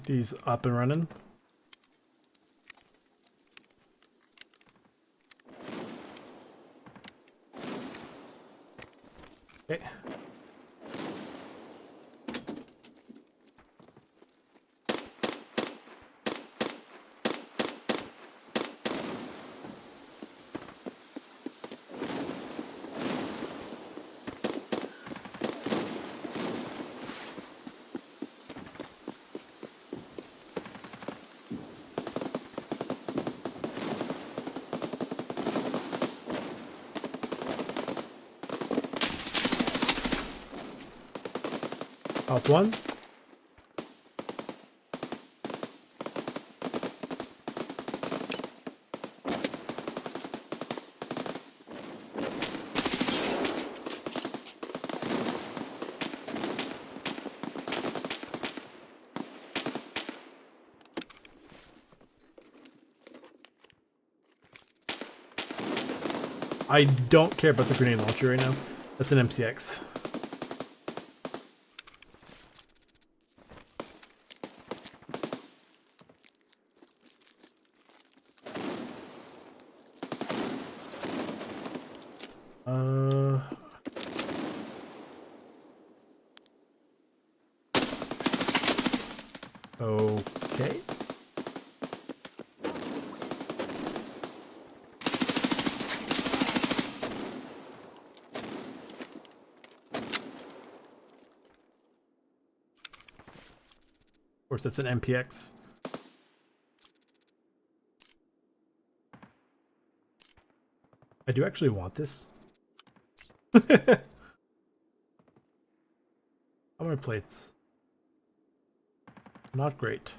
These up and running. Okay. Top one. I don't care about the grenade launcher right now. That's an MCX. Okay. Of course, that's an MPX. I do actually want this. How many plates? Not great.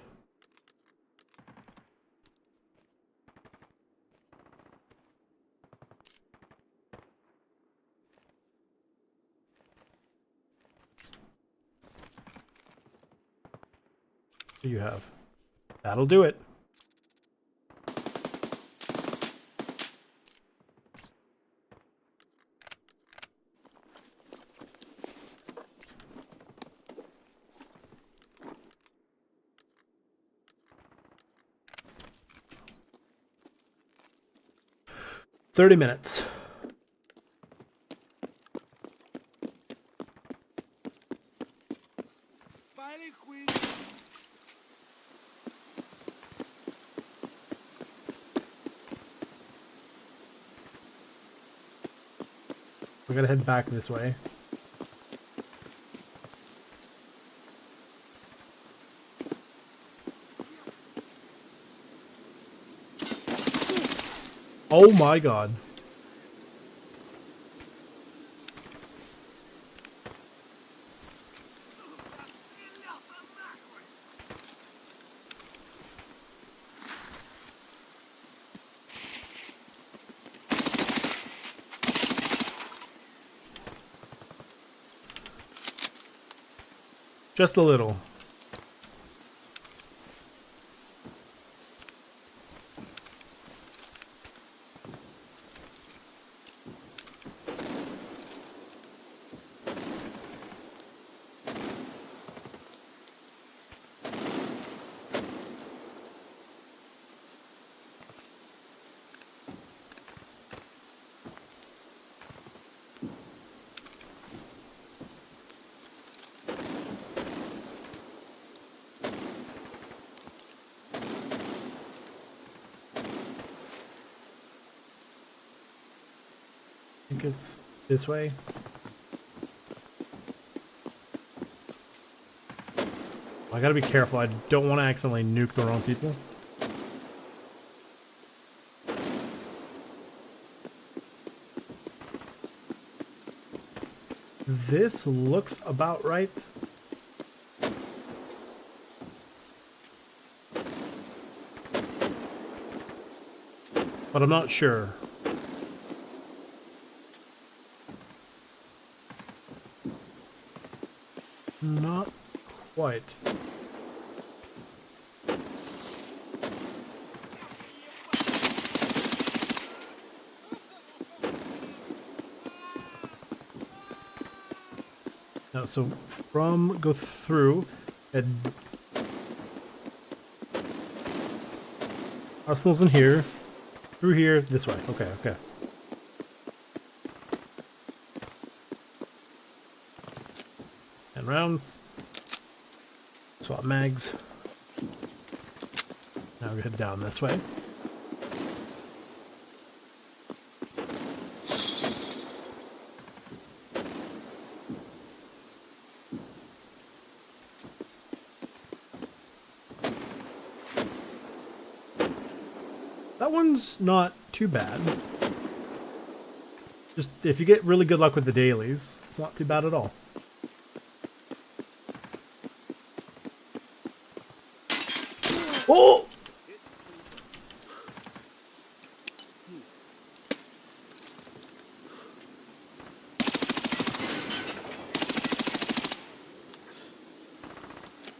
What do you have? That'll do it. $30 minutes. We gotta head back this way. Oh my god. Just a little. I think it's this way. I gotta be careful. I don't want to accidentally nuke the wrong people. This looks about right. But I'm not sure. Not quite. No, so go through and Arsenal's in here, through here, this way. Okay, okay. And rounds. Swap mags. Now we head down this way. That one's not too bad. Just if you get really good luck with the dailies, it's not too bad at all.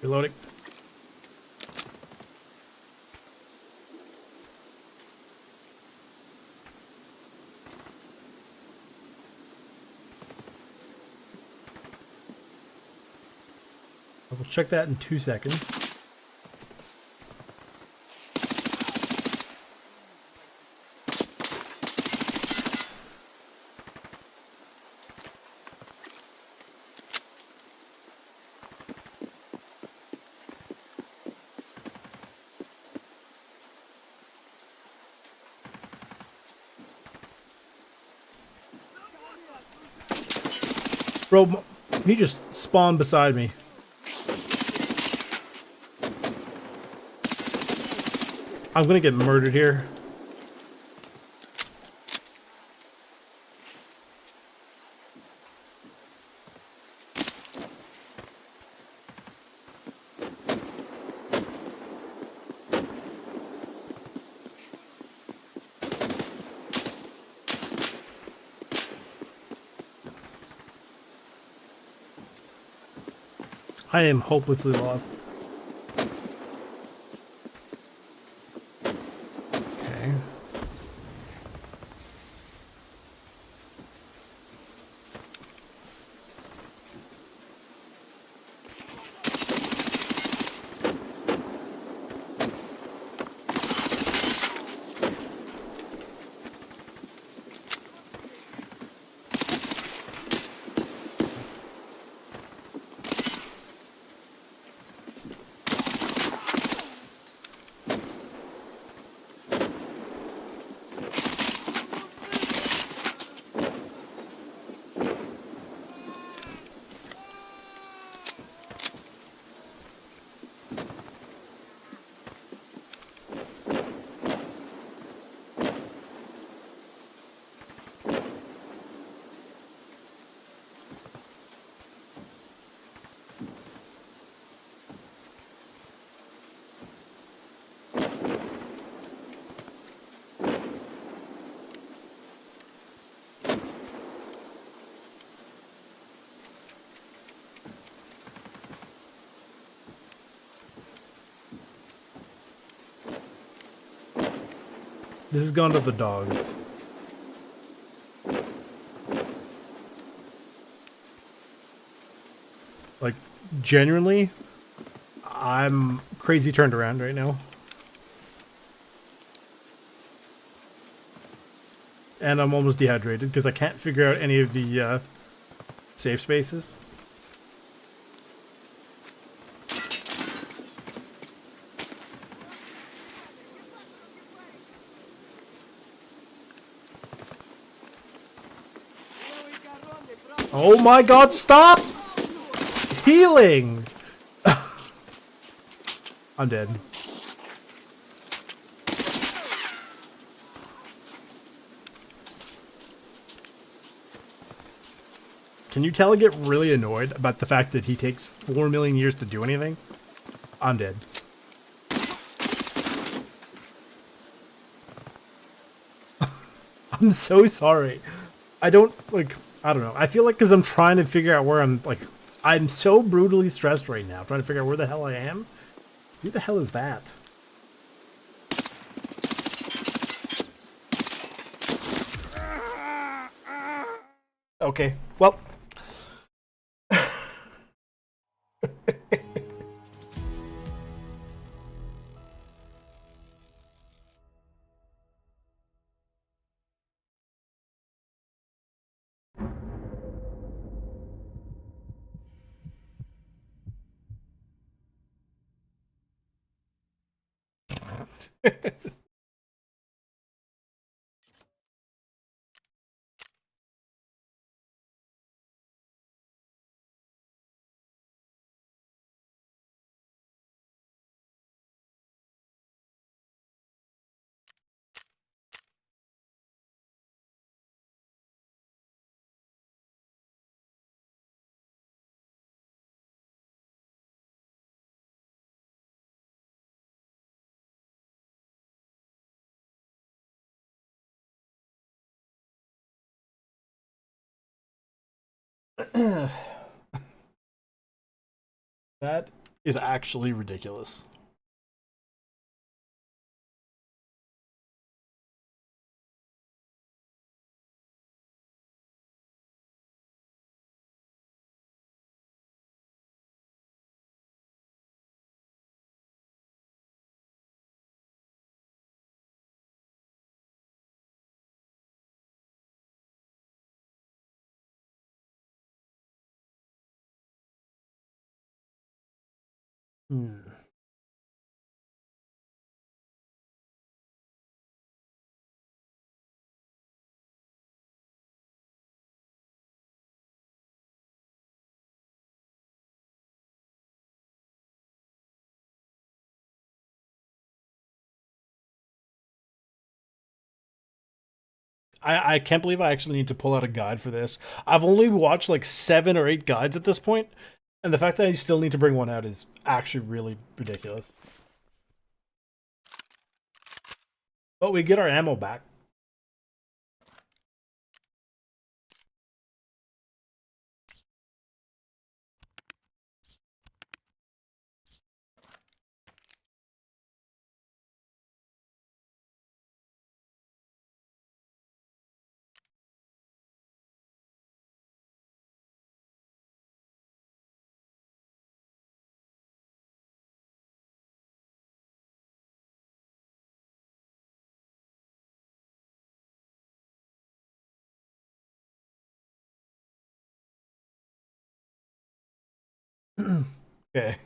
Reloading. I will check that in 2 seconds. Bro, he just spawned beside me. I'm gonna get murdered here. I am hopelessly lost. Okay. This has gone to the dogs. Like, genuinely, I'm crazy turned around right now. And I'm almost dehydrated because I can't figure out any of the safe spaces. Oh my god, stop! Healing! I'm dead. Can you tell I get really annoyed about the fact that he takes 4 million years to do anything? I'm dead. I'm so sorry. I don't know. I feel like because I'm trying to figure out where I'm so brutally stressed right now, trying to figure out where the hell I am. Who the hell is that? Okay, well. That is actually ridiculous. Hmm. I can't believe I actually need to pull out a guide for this. I've only watched like 7 or 8 guides at this point, and the fact that I still need to bring one out is actually really ridiculous. But we get our ammo back. Okay.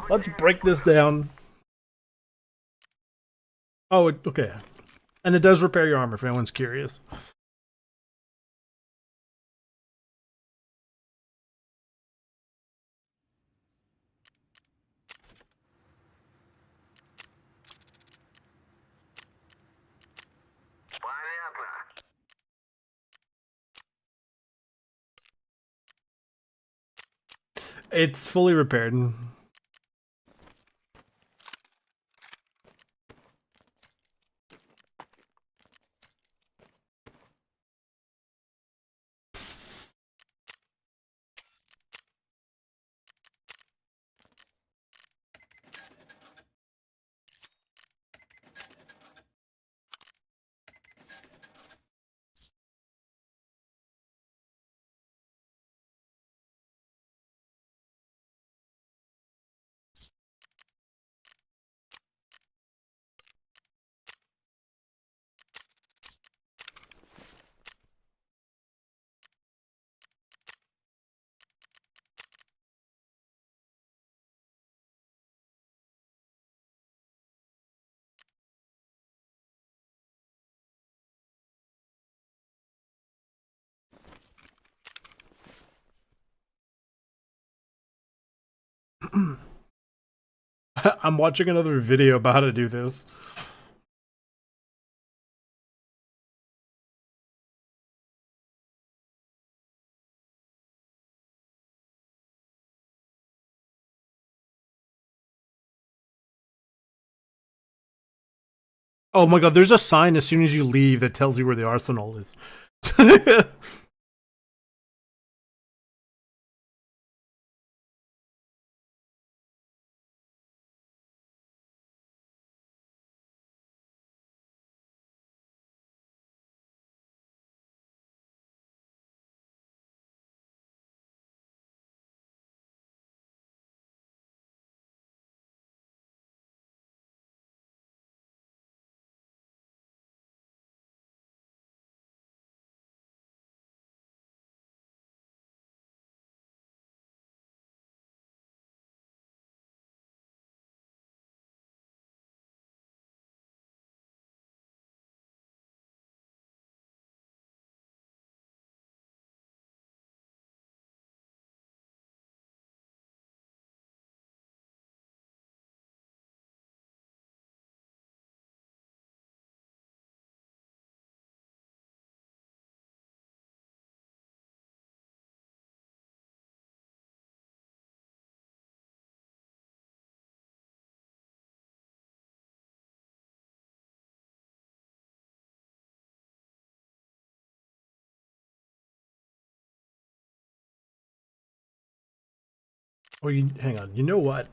let's break this down. Oh, okay. And it does repair your armor if anyone's curious. It's fully repaired. I'm watching another video about how to do this. Oh my god, there's a sign as soon as you leave that tells you where the arsenal is. Oh, hang on. You know what?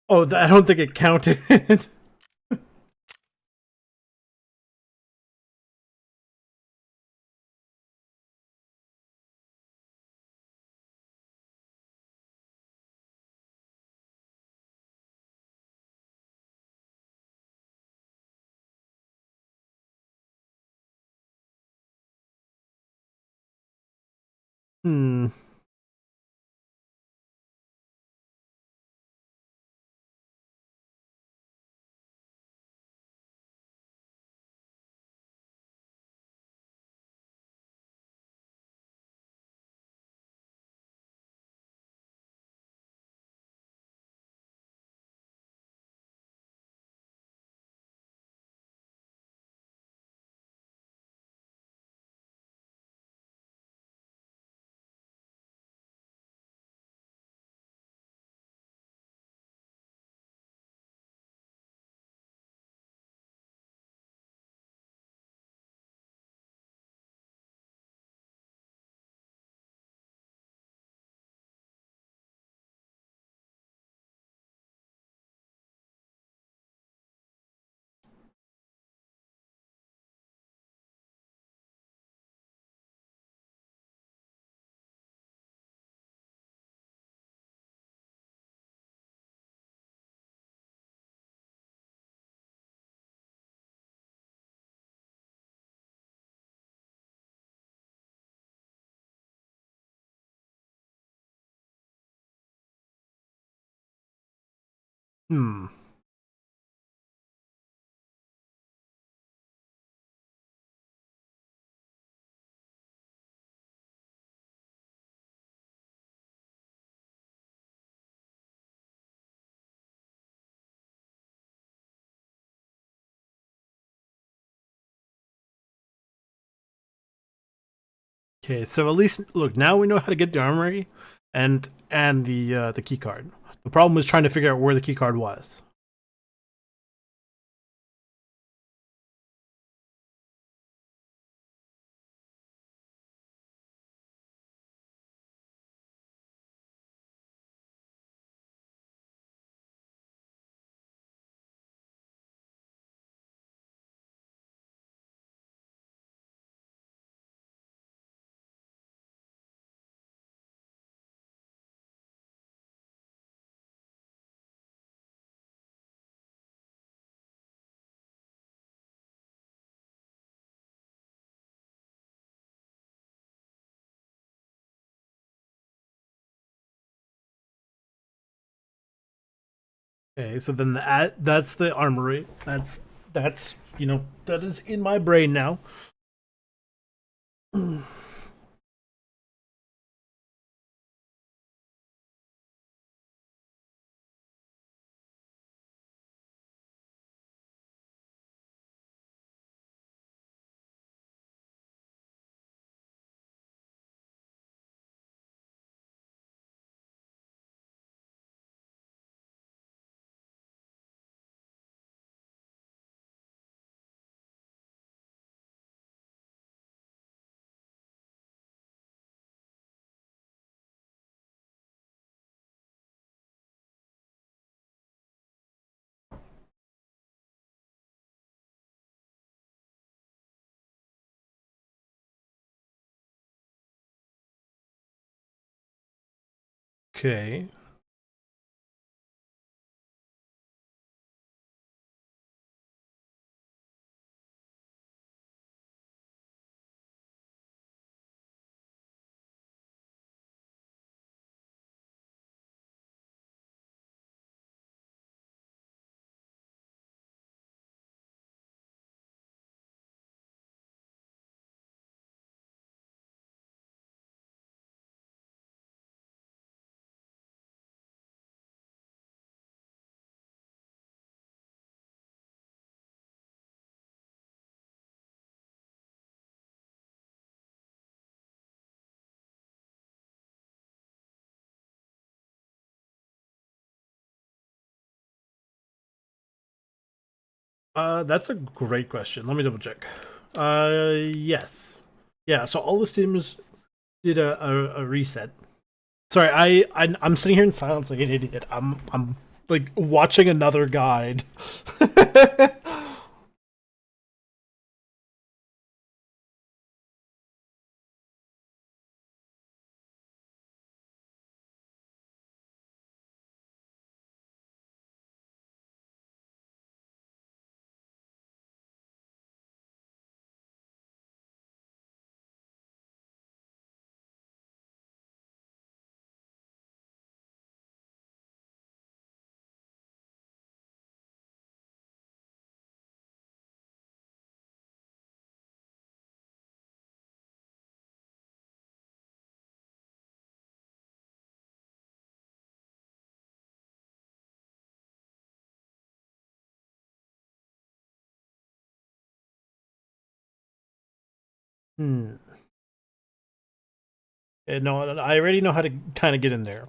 Oh, I don't think it counted. Hmm. Hmm. Okay, so at least look, now we know how to get the armory and the key card. The problem was trying to figure out where the key card was. Okay, so then that's the armory. That's that is in my brain now. Okay. That's a great question. Let me double check. Yes. Yeah, so all the teams did a reset. Sorry, I'm sitting here in silence like an idiot. I'm like watching another guide. Hmm. Yeah, no, I already know how to kind of get in there.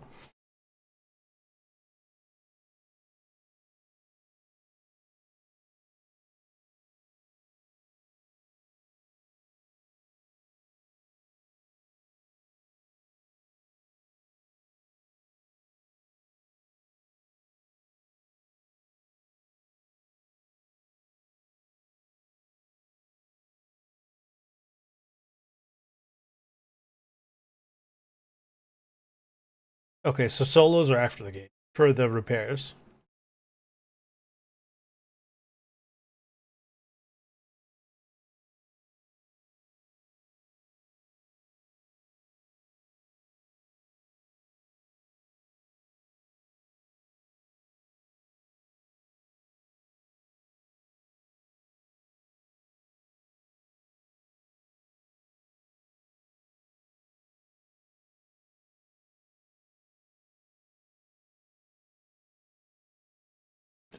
Okay, so solos are after the game for the repairs.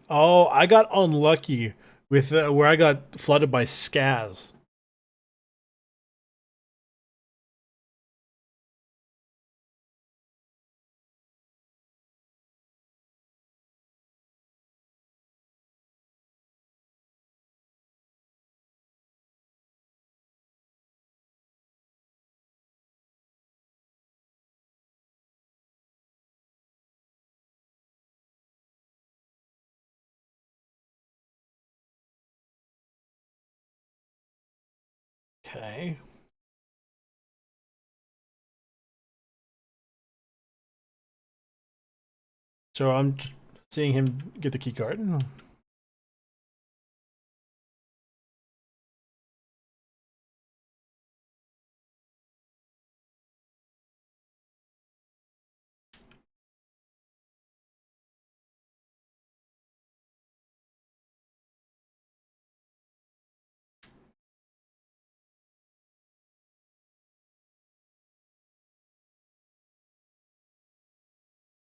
Oh, I got unlucky with where I got flooded by scaz. Okay. So I'm just seeing him get the key card.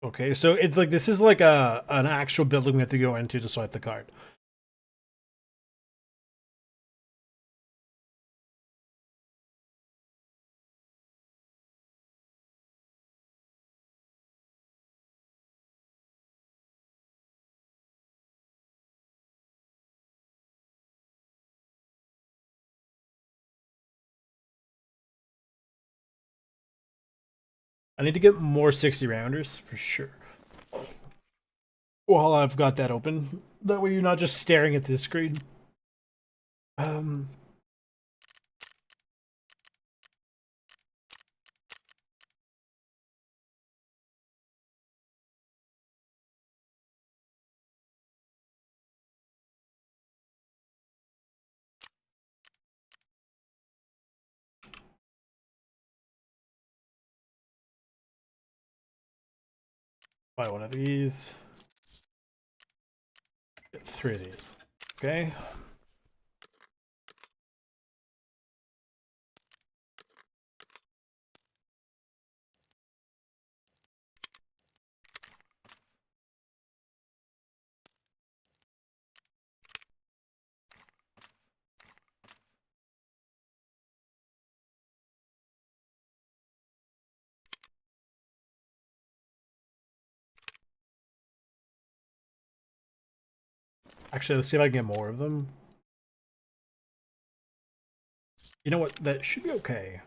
Okay, so it's like this is like an actual building we have to go into to swipe the card. I need to get more 60 rounders for sure. While I've got that open, that way you're not just staring at this screen. Um, buy one of these. Get 3 of these. Okay. Actually, let's see if I can get more of them. You know what? That should be okay.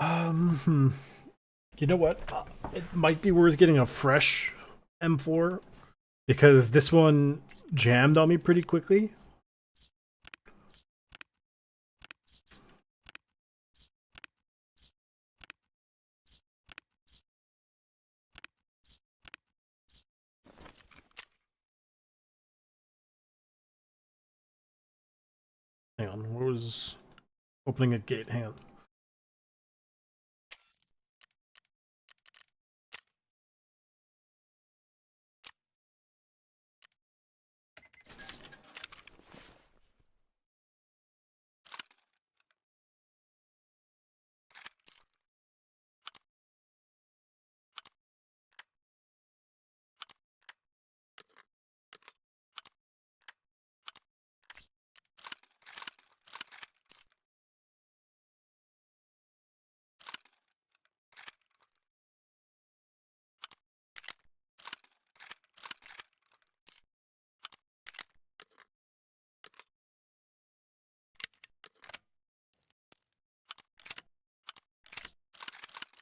Hmm. You know what? It might be worth getting a fresh M4 because this one jammed on me pretty quickly. Hang on, where was opening a gate? Hang on.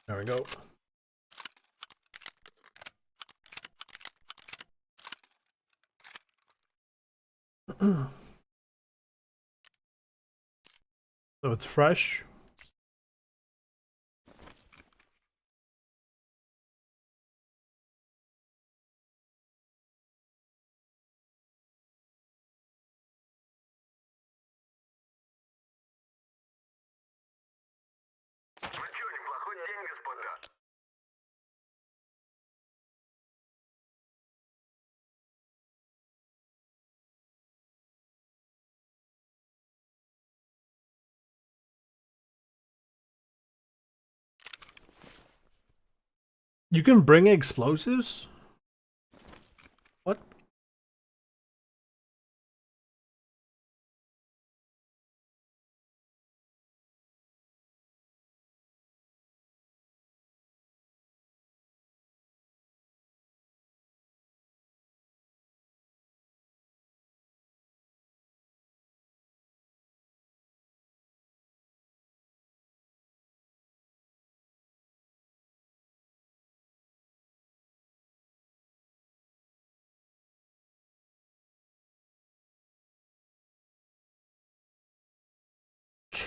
There we go. So it's fresh. You can bring explosives? What?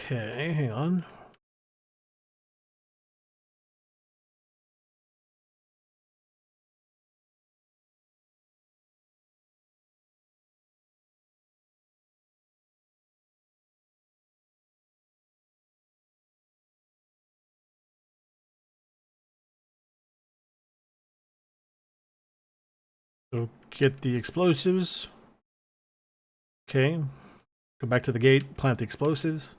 Okay, hang on. So get the explosives. Okay. Go back to the gate, plant the explosives.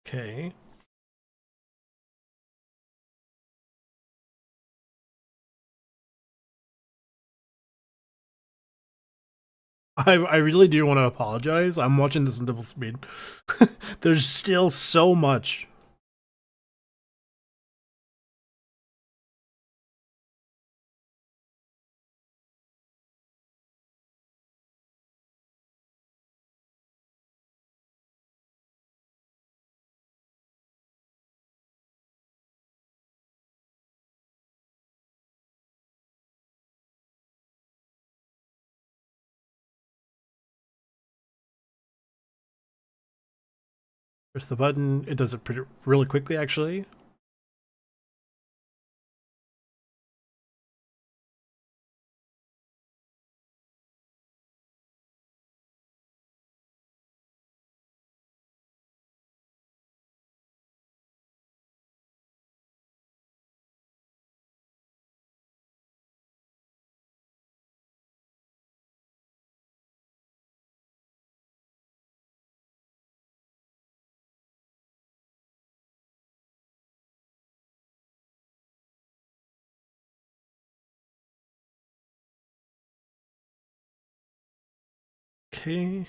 Okay. I really do want to apologize. I'm watching this in double speed. There's still so much. Press the button. It does it really quickly, actually. Okay.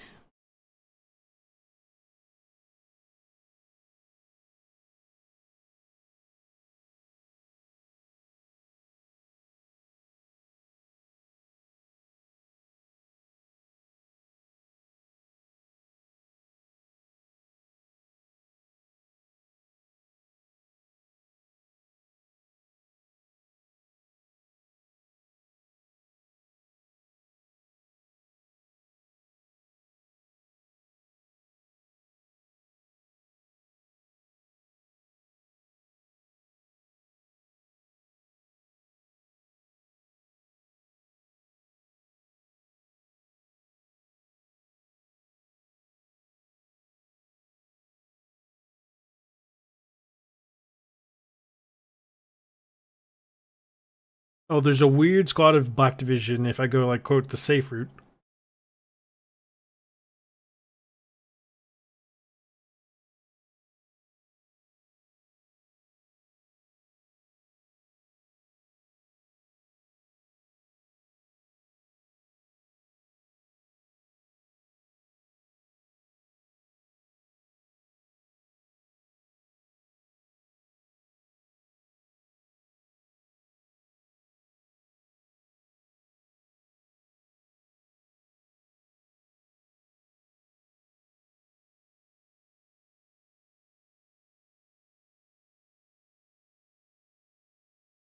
Oh, there's a weird squad of Black Division if I go, like, quote, the safe route.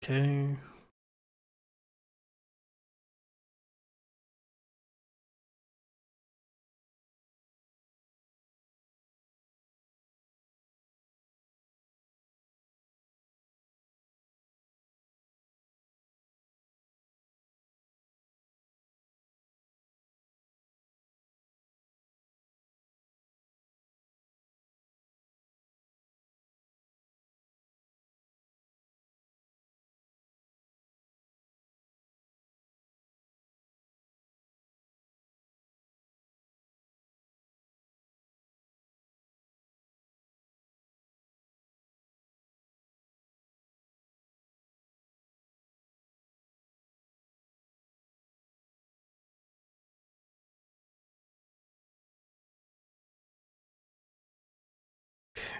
Okay.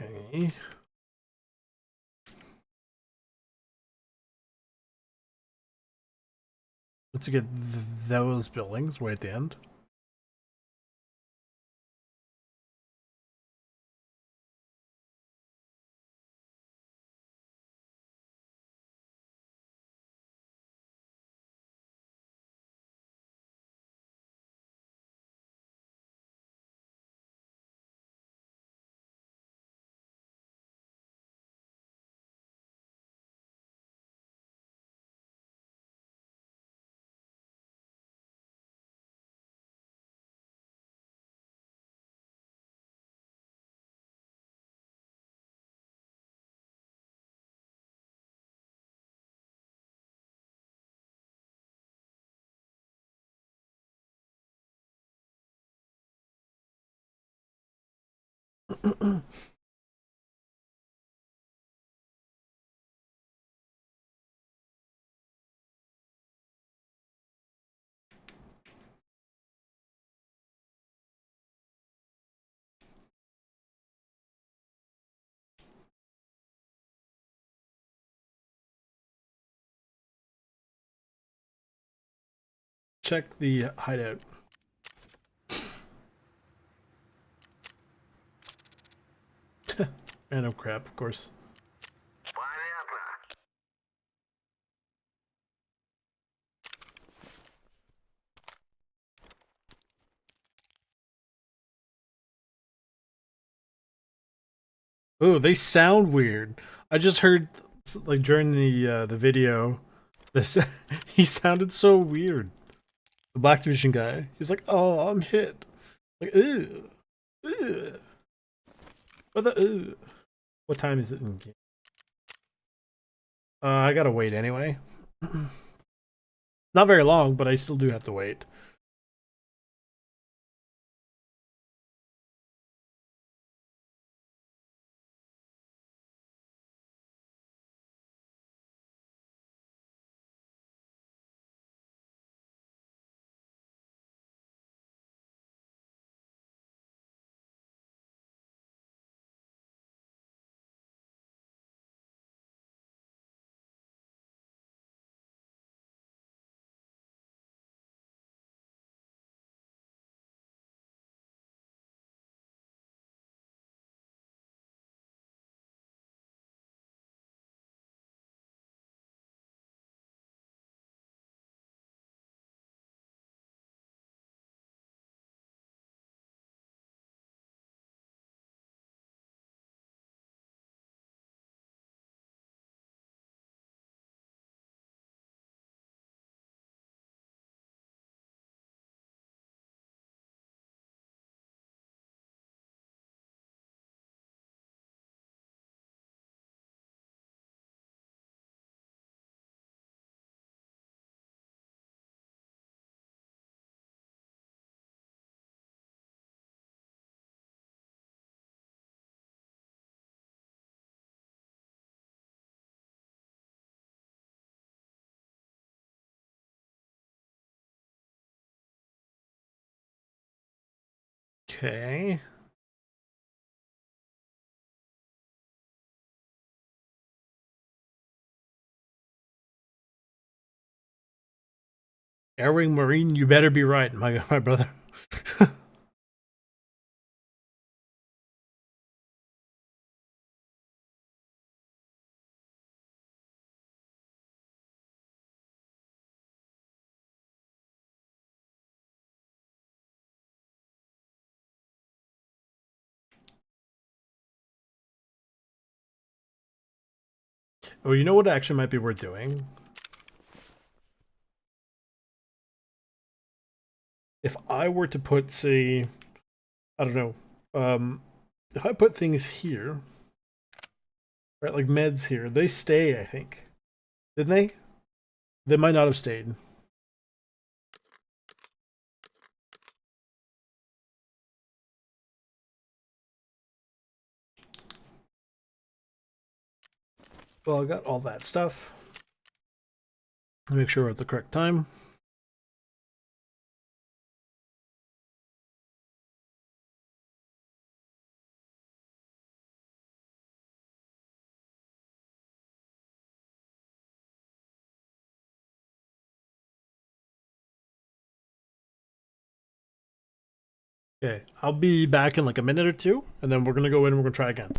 Okay. Let's get those buildings way at the end. Check the hideout. Random crap, of course. Oh, they sound weird. I just heard like during the video, this he sounded so weird. The Black Division guy. He's like, "Oh, I'm hit." Like, ew, ew. What the? Ew. What time is it in game? I gotta wait anyway. Not very long, but I still do have to wait. Okay. Airwing Marine, you better be right, my brother. Oh, you know what actually might be worth doing? If I were to put, say, I don't know, if I put things here, right, like meds here, they stay, I think. Didn't they? They might not have stayed. Well, I got all that stuff. Make sure we're at the correct time. Okay, I'll be back in like a minute or two, and then we're gonna go in and we're gonna try again.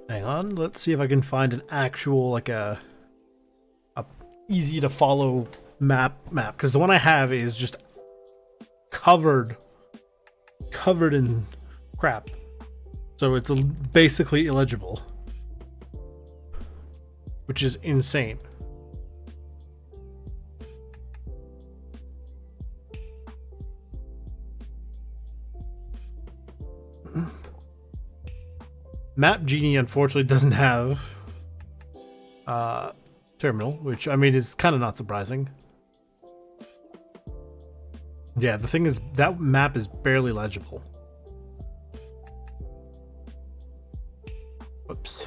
Hang on, let's see if I can find an actual, like a easy to follow map, because the one I have is just covered in crap. So it's basically illegible, which is insane. Map Genie unfortunately doesn't have terminal, which I mean is kind of not surprising. Yeah, the thing is that map is barely legible. Whoops.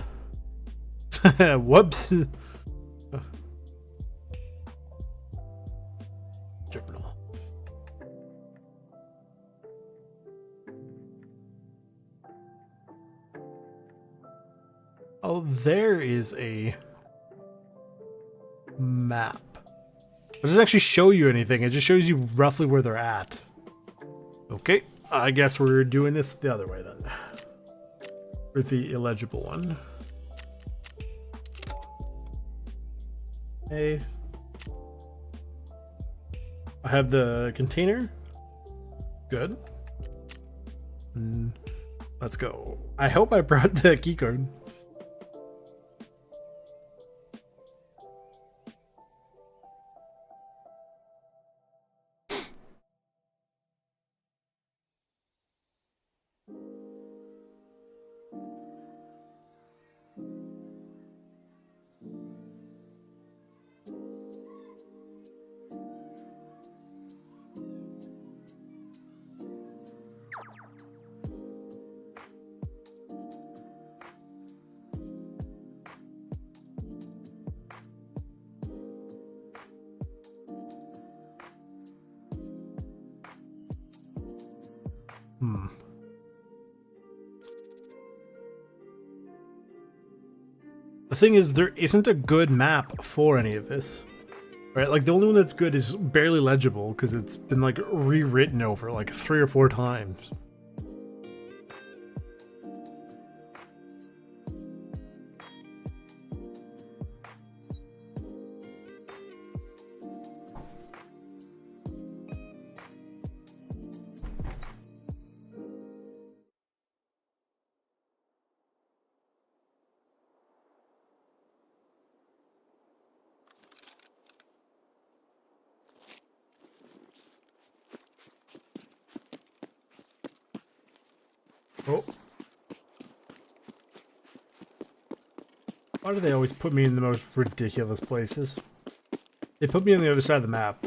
Whoops. Terminal. Oh, there is a map. It doesn't actually show you anything. It just shows you roughly where they're at. Okay, I guess we're doing this the other way then. With the illegible one. Hey. I have the container. Good. Let's go. I hope I brought the keycard. The thing is, there isn't a good map for any of this. Right? Like, the only one that's good is barely legible because it's been, like, rewritten over, like, 3 or 4 times. Oh. Why do they always put me in the most ridiculous places? They put me on the other side of the map.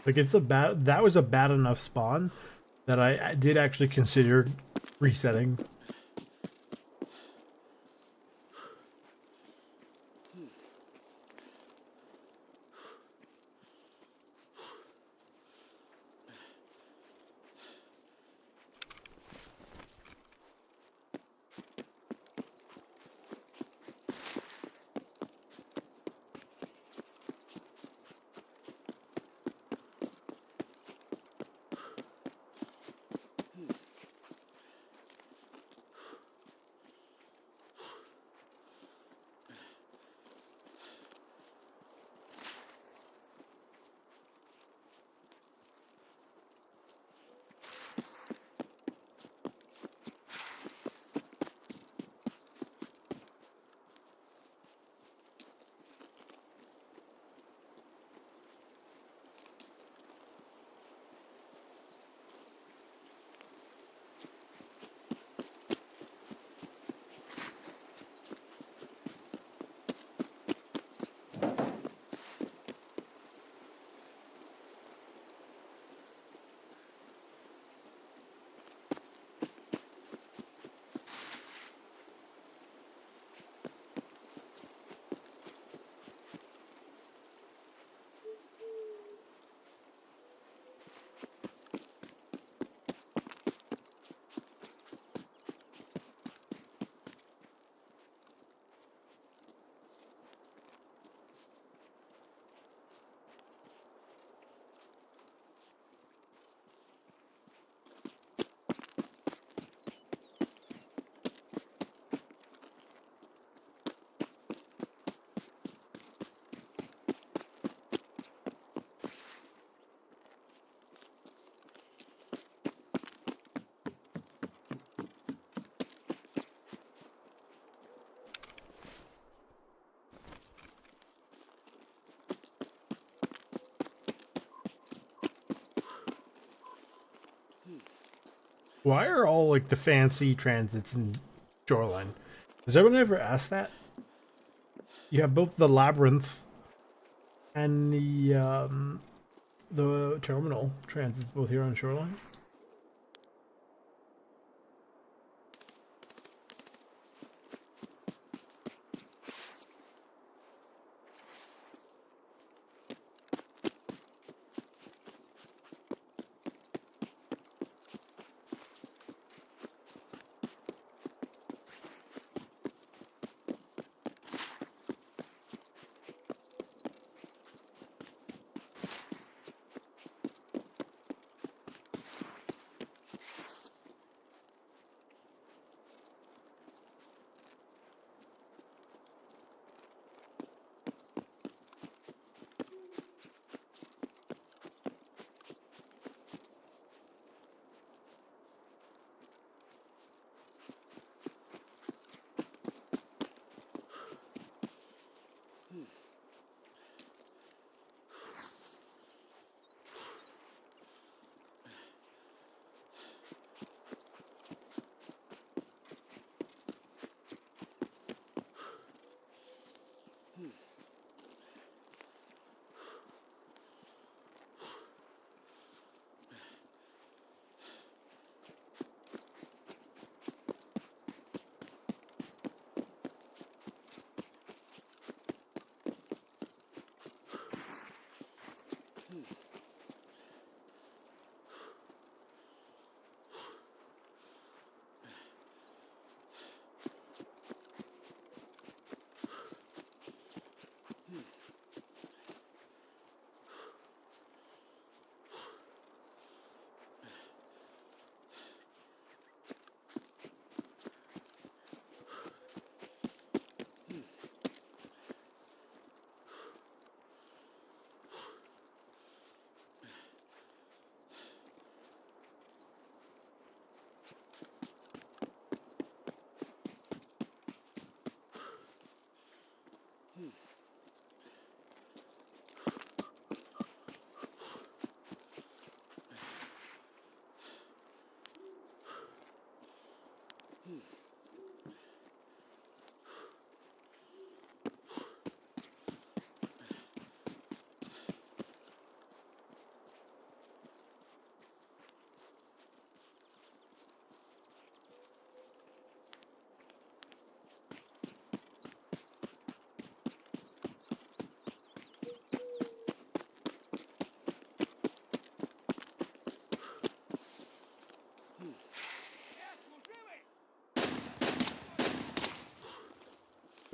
Like that was a bad enough spawn that I did actually consider resetting. Why are all like the fancy transits in Shoreline? Does everyone ever ask that? You have both the labyrinth and the terminal transits both here on Shoreline.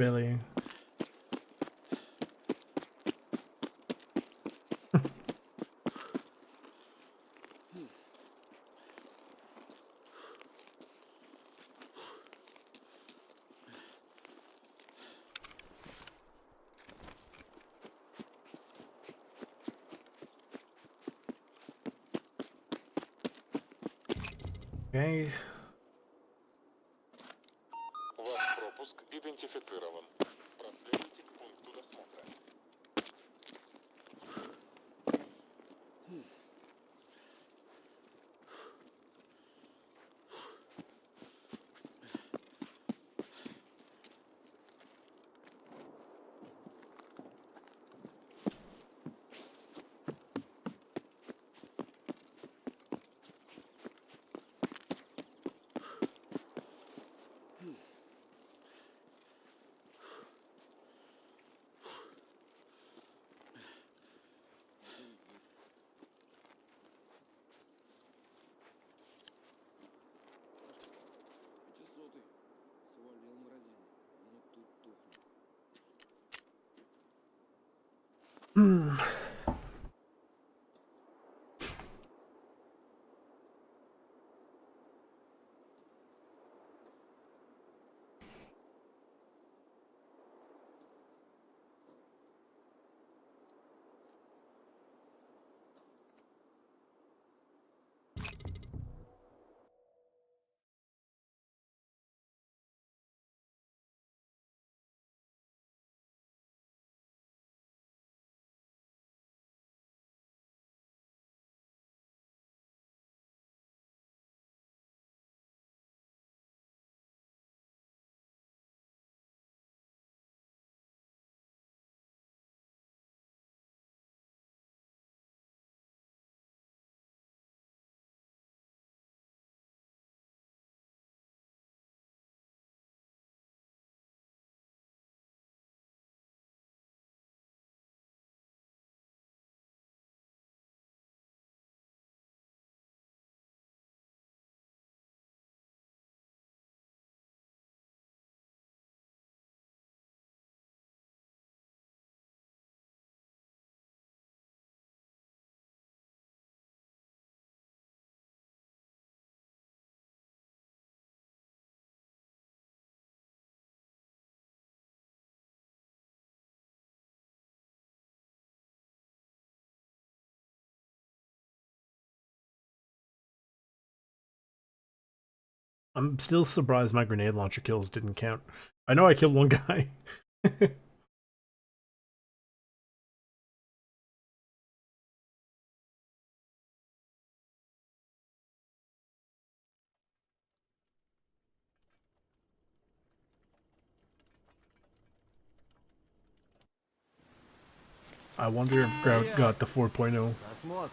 Really? Okay. Ваш пропуск идентифицирован. Проследуйте к пункту досмотра. Hmm. I'm still surprised my grenade launcher kills didn't count. I know I killed one guy. I wonder if Grout got the 4.0. Посмотрим.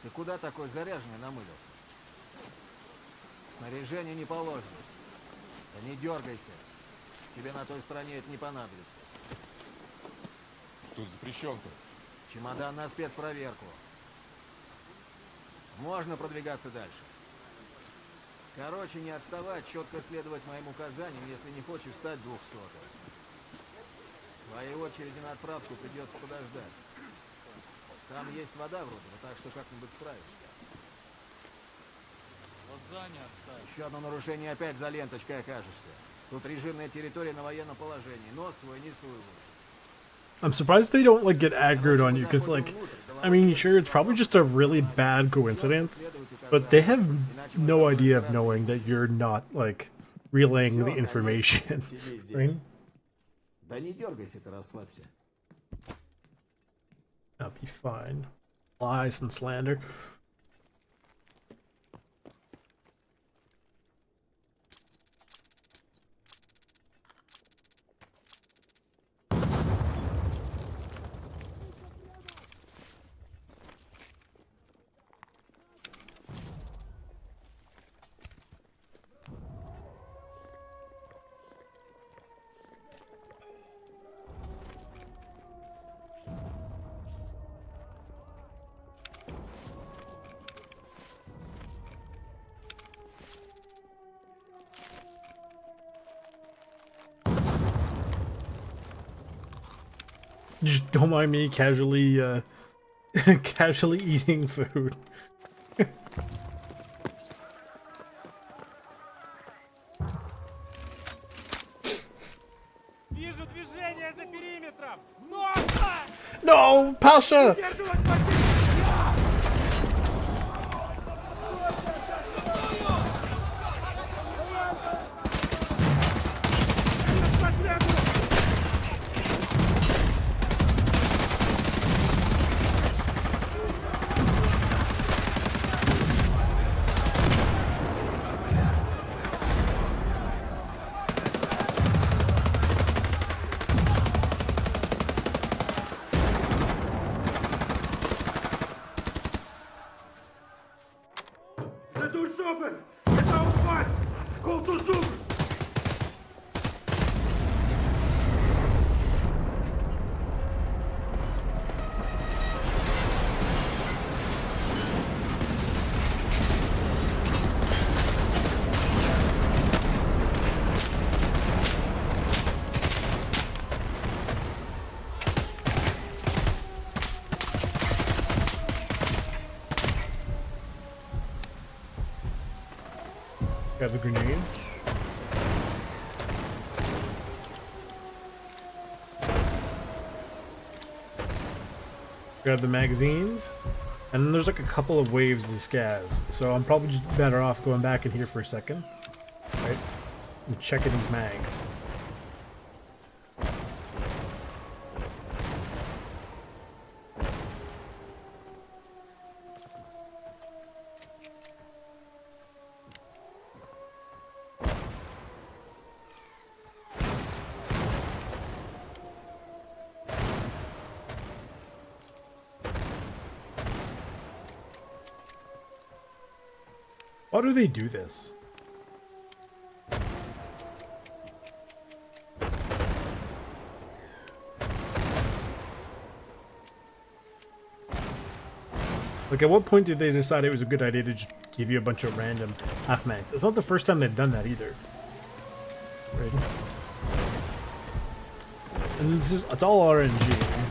Ты куда такой заряженный намылился? Снаряжение не положено. Да не дергайся. Тебе на той стороне это не понадобится. Тут запрещенка. Чемодан на спецпроверку. Можно продвигаться дальше. Короче, не отставать, четко следовать моим указаниям, если не хочешь стать 200-м. В своей очереди на отправку придется подождать. Там есть вода вроде, но так что как-нибудь справишься. Еще одно нарушение, опять за ленточкой окажешься. Тут режимная территория на военном положении. Нос свой не суй лучше. I'm surprised they don't like get aggroed on you, because like, I mean, sure, it's probably just a really bad coincidence, but they have no idea of knowing that you're not like relaying the information, right? Да не дергайся, ты расслабься. That'll be fine. Lies and slander. Just don't mind me casually, casually eating food. Вижу движение за периметром! Носа! No, Pasha! Удерживать позицию! Задуй супер! Это упасть! Колту зуб! Got the grenades. Grab the magazines. And then there's like a couple of waves of scavs. So I'm probably just better off going back in here for a second. Right? And checking these mags. Why do they do this? Like, at what point did they decide it was a good idea to just give you a bunch of random half mags? It's not the first time they've done that either. Right? And it's all RNG.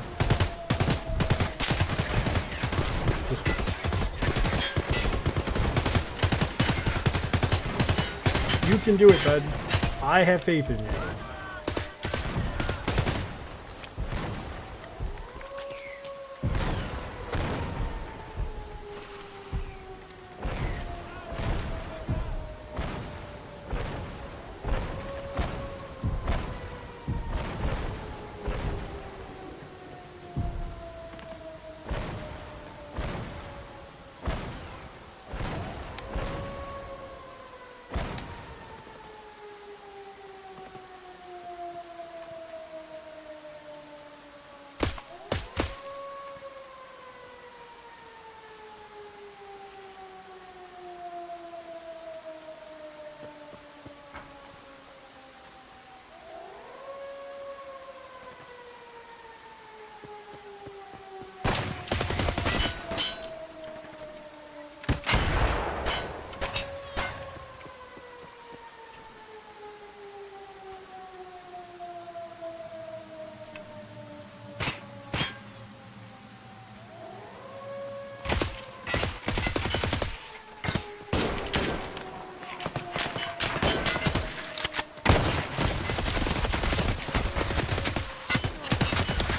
You can do it, bud. I have faith in you.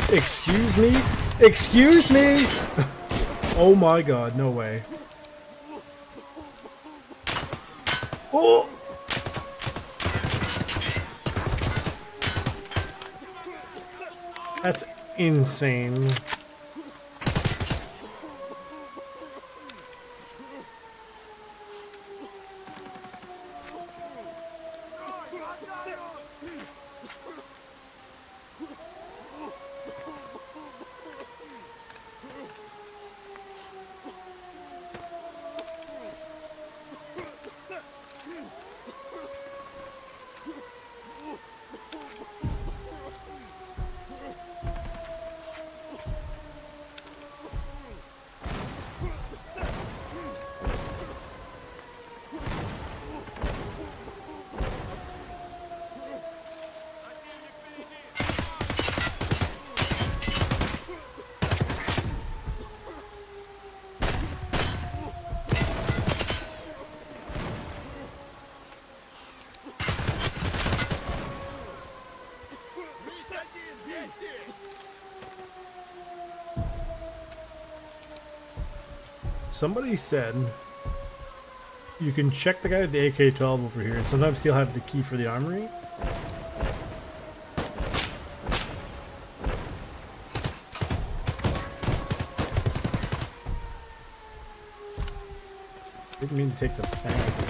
Excuse me? Excuse me? Oh my god, no way. Oh! That's insane. Somebody said you can check the guy with the AK-12 over here, and sometimes he'll have the key for the armory. Didn't mean to take the magazine.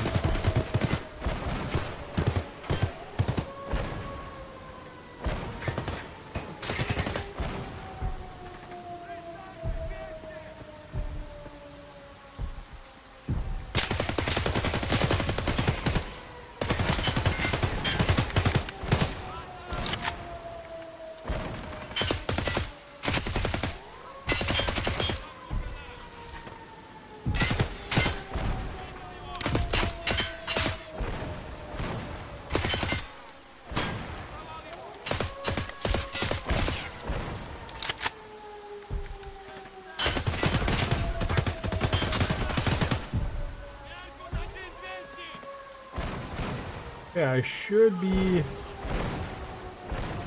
Yeah, I should be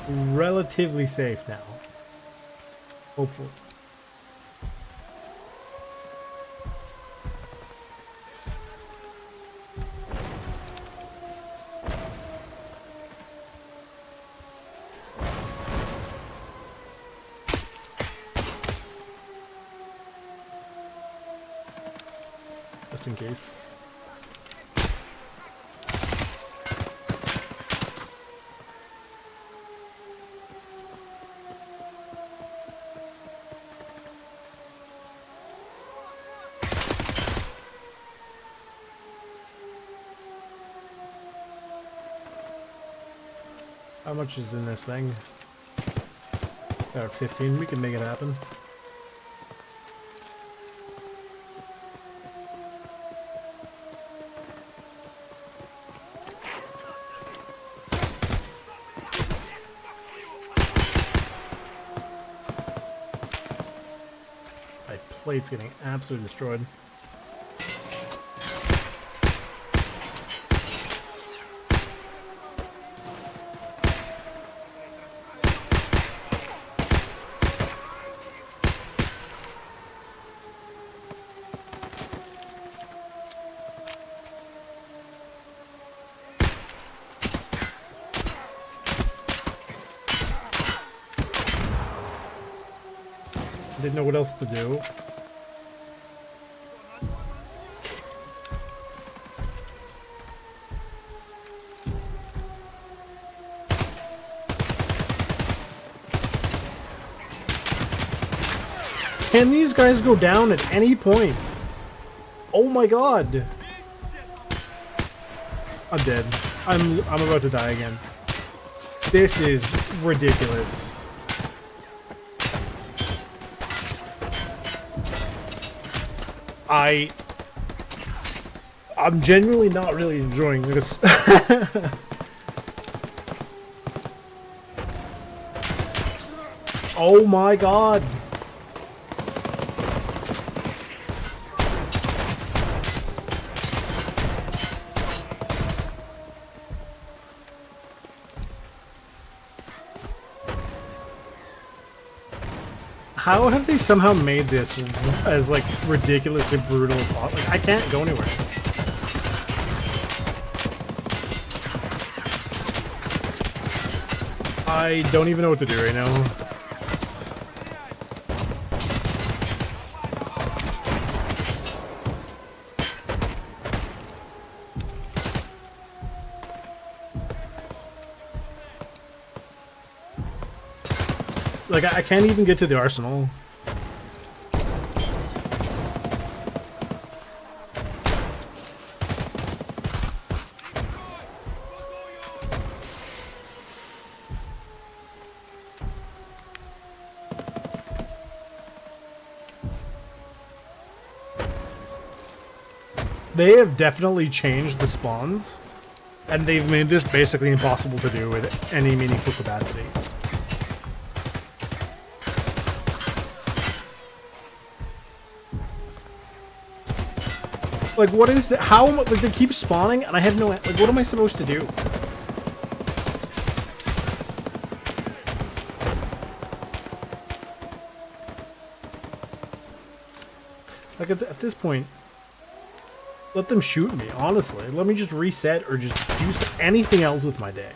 relatively safe now. Hopefully. Just in case. How much is in this thing? About 15. We can make it happen. My plate's getting absolutely destroyed. Didn't know what else to do. Can these guys go down at any point? Oh my god. I'm dead. I'm about to die again. This is ridiculous. I'm genuinely not really enjoying this. Oh my god. How have they somehow made this as like ridiculously brutal? Like I can't go anywhere. I don't even know what to do right now. Like, I can't even get to the arsenal. They have definitely changed the spawns, and they've made this basically impossible to do with any meaningful capacity. Like, what is that? How am I, like, they keep spawning, and I have no, like, what am I supposed to do? Like at this point, let them shoot me, honestly. Let me just reset or just do anything else with my day.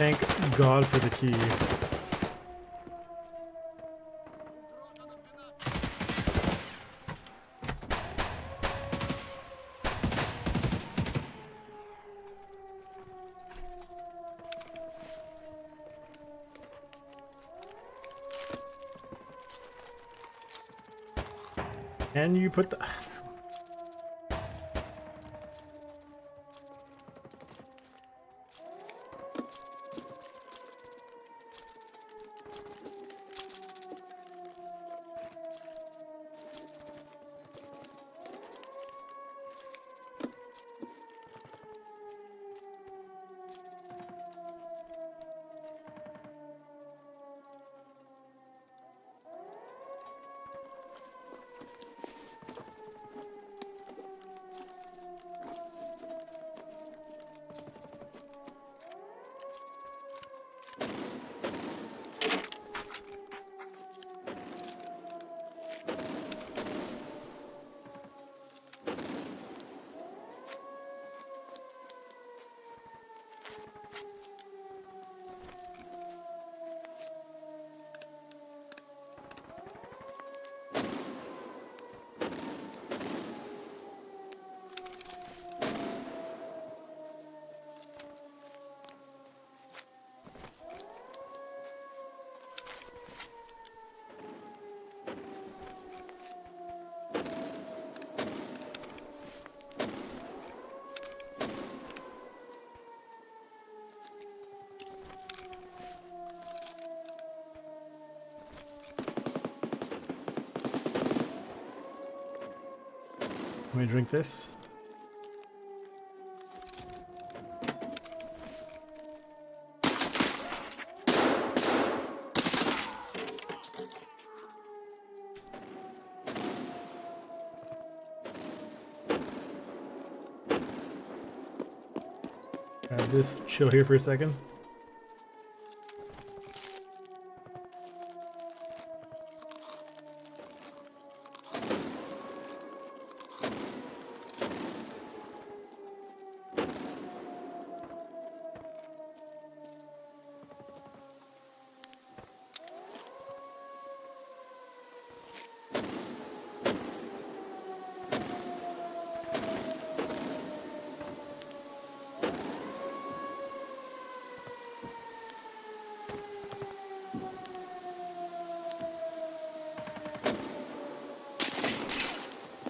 Thank God for the key. Can you put the... Let me drink this. Grab this, chill here for a second.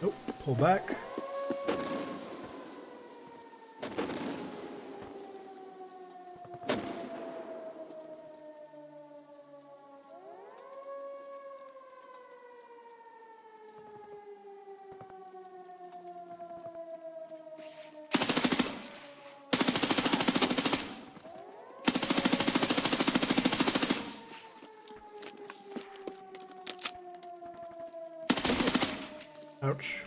Nope, pull back. Ouch.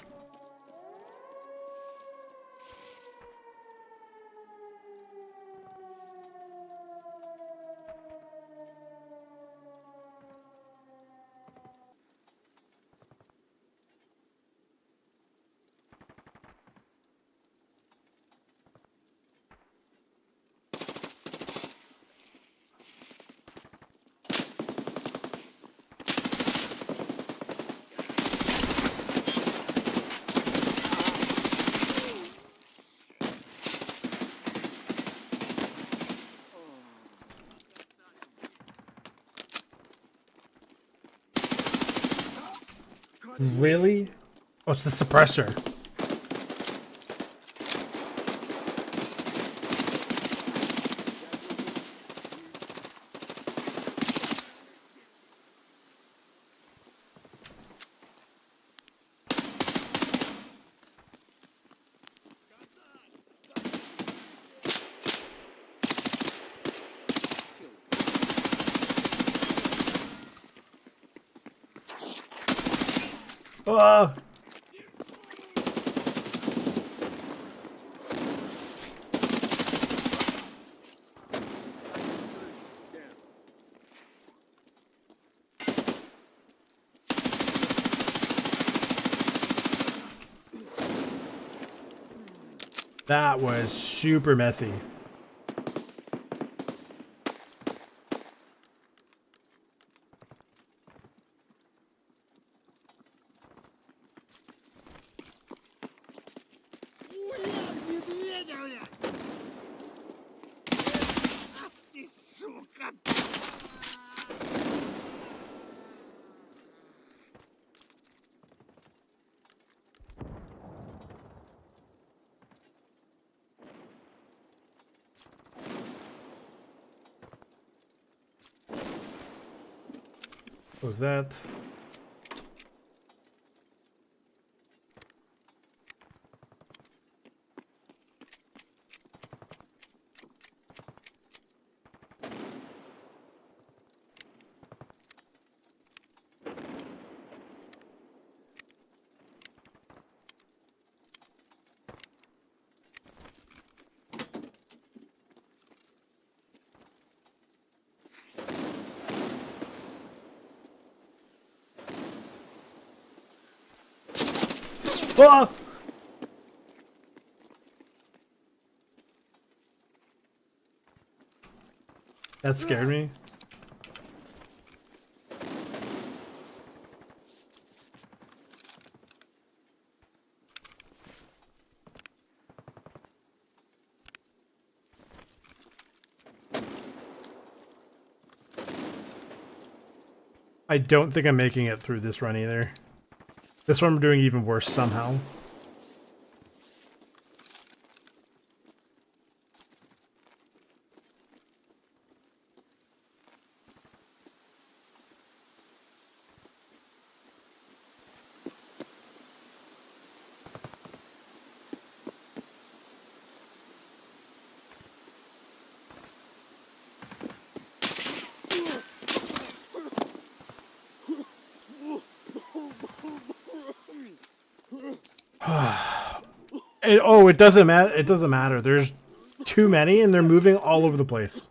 Really? Oh, it's the suppressor. Ah! That was super messy. What was that? Ah! That scared me. I don't think I'm making it through this run either. This one I'm doing even worse somehow. It doesn't matter. It doesn't matter. There's too many, and they're moving all over the place.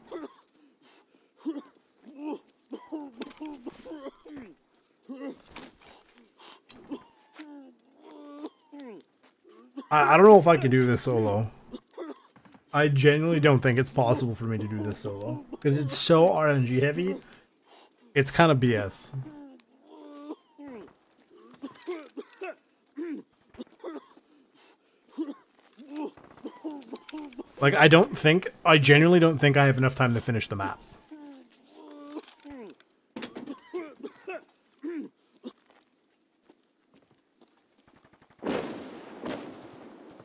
I don't know if I can do this solo. I genuinely don't think it's possible for me to do this solo because it's so RNG heavy. It's kind of BS. Like, I genuinely don't think I have enough time to finish the map.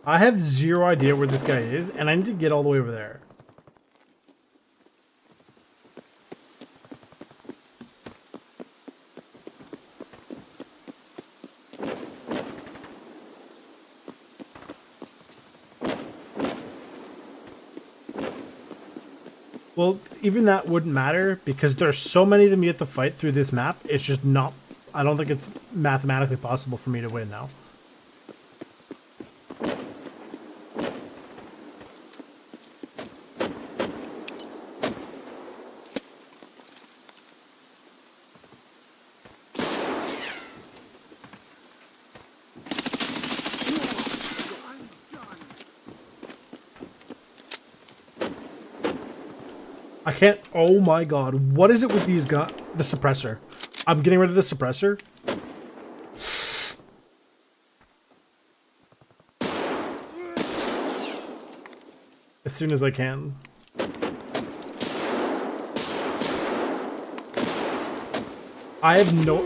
I have zero idea where this guy is, and I need to get all the way over there. Well, even that wouldn't matter because there's so many of them you have to fight through this map. It's just not... I don't think it's mathematically possible for me to win now. I can't... Oh my god. What is it with these guns? The suppressor. I'm getting rid of the suppressor. As soon as I can. I have no...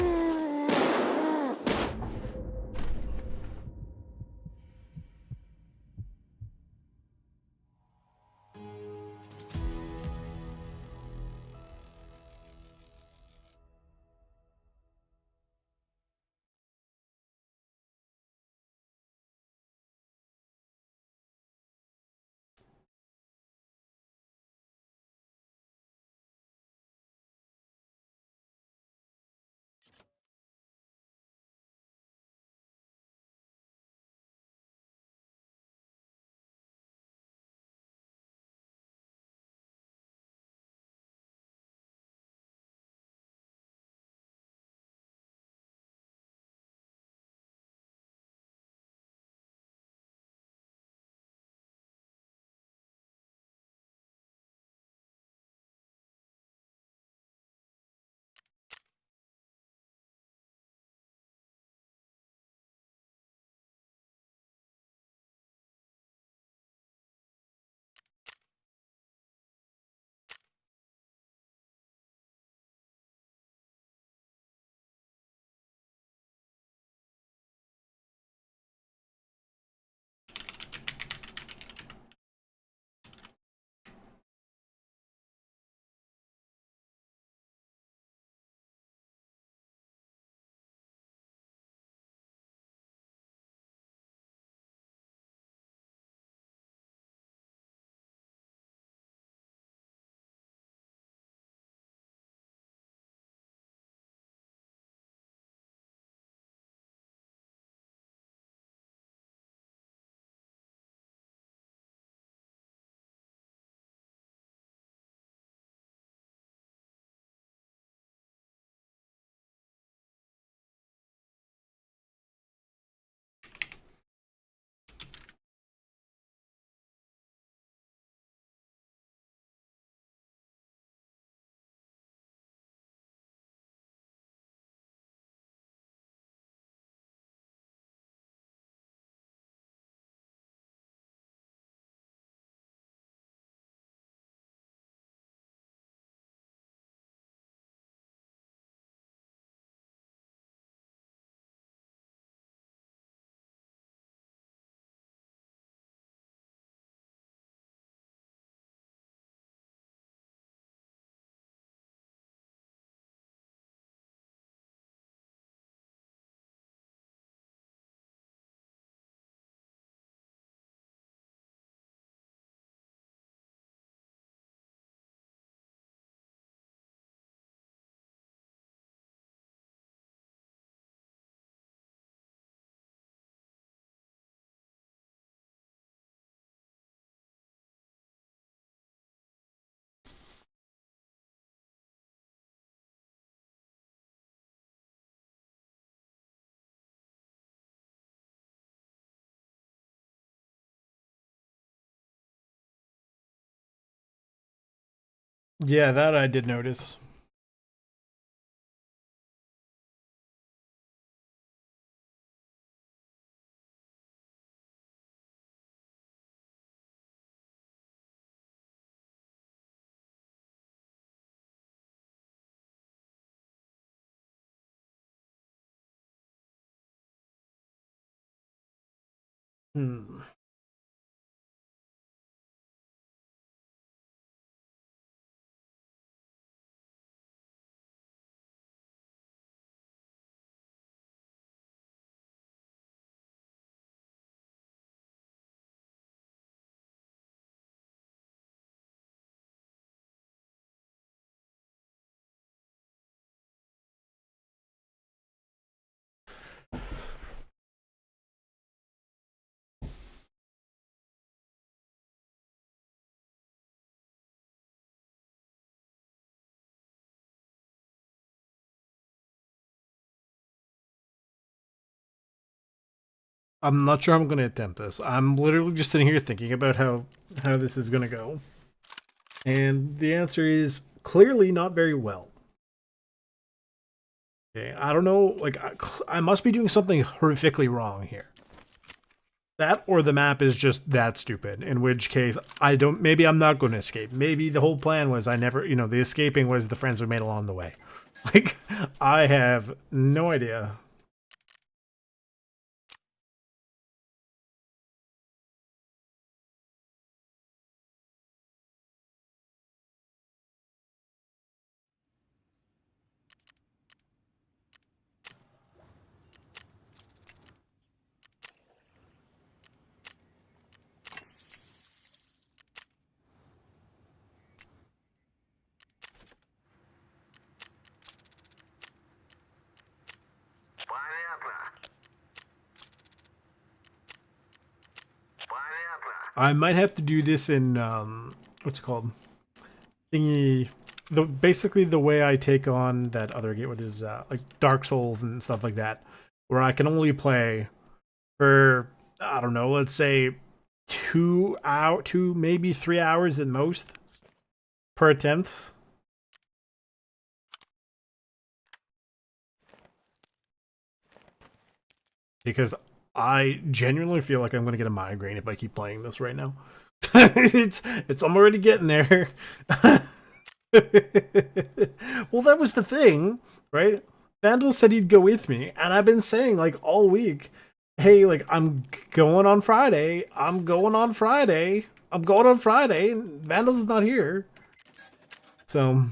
Yeah, that I did notice. Hmm. I'm not sure I'm going to attempt this. I'm literally just sitting here thinking about how this is going to go. And the answer is clearly not very well. Okay, I don't know, like I must be doing something horrifically wrong here. That or the map is just that stupid, in which case maybe I'm not going to escape. Maybe the whole plan was I never, the escaping was the friends we made along the way. Like, I have no idea. I might have to do this in what's it called? Thingy. Basically the way I take on that other game, what is like Dark Souls and stuff like that, where I can only play for I don't know, let's say 2 maybe 3 hours at most per attempt. Because I genuinely feel like I'm going to get a migraine if I keep playing this right now. it's I'm already getting there. Well, that was the thing, right? Vandal said he'd go with me, and I've been saying like all week, hey, like I'm going on Friday. I'm going on Friday. I'm going on Friday. And Vandals is not here. So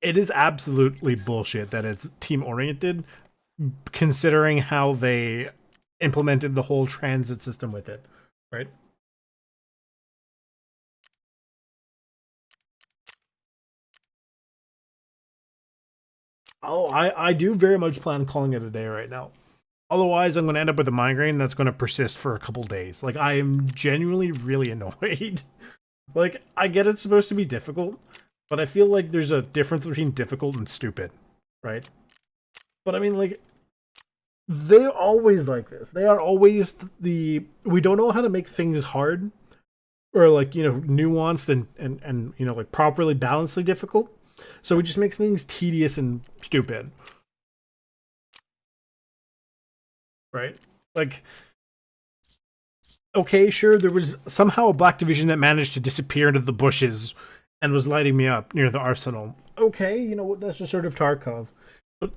it is absolutely bullshit that it's team oriented, considering how they implemented the whole transit system with it, right? Oh, I do very much plan on calling it a day right now. Otherwise, I'm going to end up with a migraine that's going to persist for a couple days. Like, I am genuinely really annoyed. Like, I get it's supposed to be difficult, but I feel like there's a difference between difficult and stupid, right? But I mean, like, they're always like this. They are always we don't know how to make things hard or like, nuanced and like properly balancedly difficult. So it just makes things tedious and stupid. Right? Like, okay, sure, there was somehow a black division that managed to disappear into the bushes and was lighting me up near the arsenal. Okay, you know what, that's just sort of Tarkov. But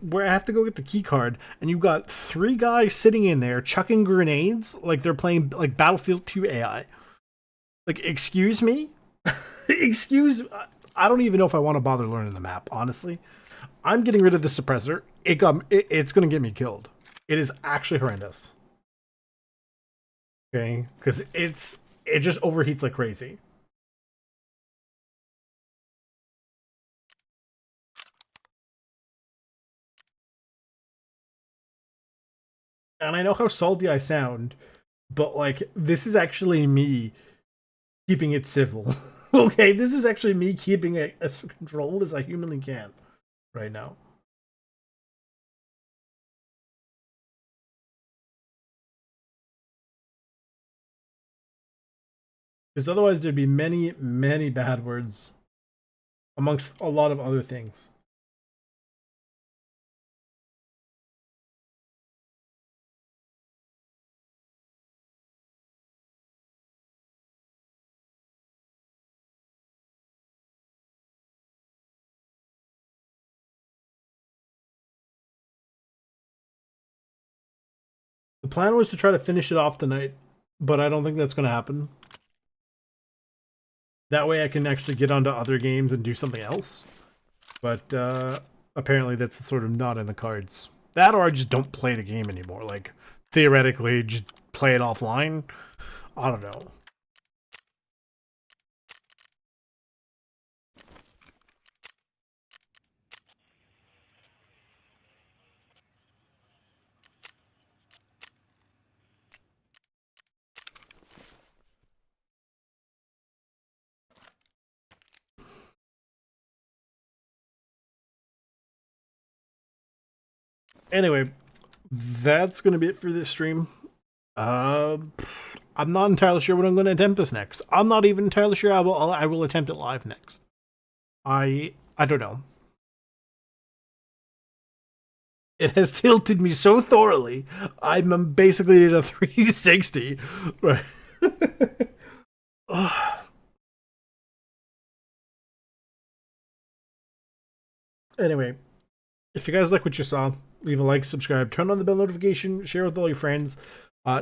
where I have to go get the key card, and you've got 3 guys sitting in there chucking grenades like they're playing like Battlefield 2 AI. Like, excuse me? I don't even know if I want to bother learning the map, honestly. I'm getting rid of the suppressor. It's going to get me killed. It is actually horrendous. Okay? Because it just overheats like crazy. And I know how salty I sound, but like, this is actually me keeping it civil. Okay? This is actually me keeping it as controlled as I humanly can right now. Because otherwise there'd be many, many bad words amongst a lot of other things. The plan was to try to finish it off tonight, but I don't think that's going to happen. That way I can actually get onto other games and do something else. But apparently that's sort of not in the cards. That or I just don't play the game anymore. Like, theoretically, just play it offline. I don't know. Anyway, that's going to be it for this stream. I'm not entirely sure what I'm going to attempt this next. I'm not even entirely sure I will attempt it live next. I don't know. It has tilted me so thoroughly. I'm basically at a 360. Right. Anyway, if you guys like what you saw, leave a like, subscribe, turn on the bell notification, share with all your friends.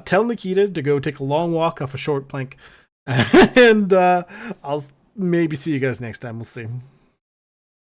Tell Nikita to go take a long walk off a short plank. And I'll maybe see you guys next time. We'll see.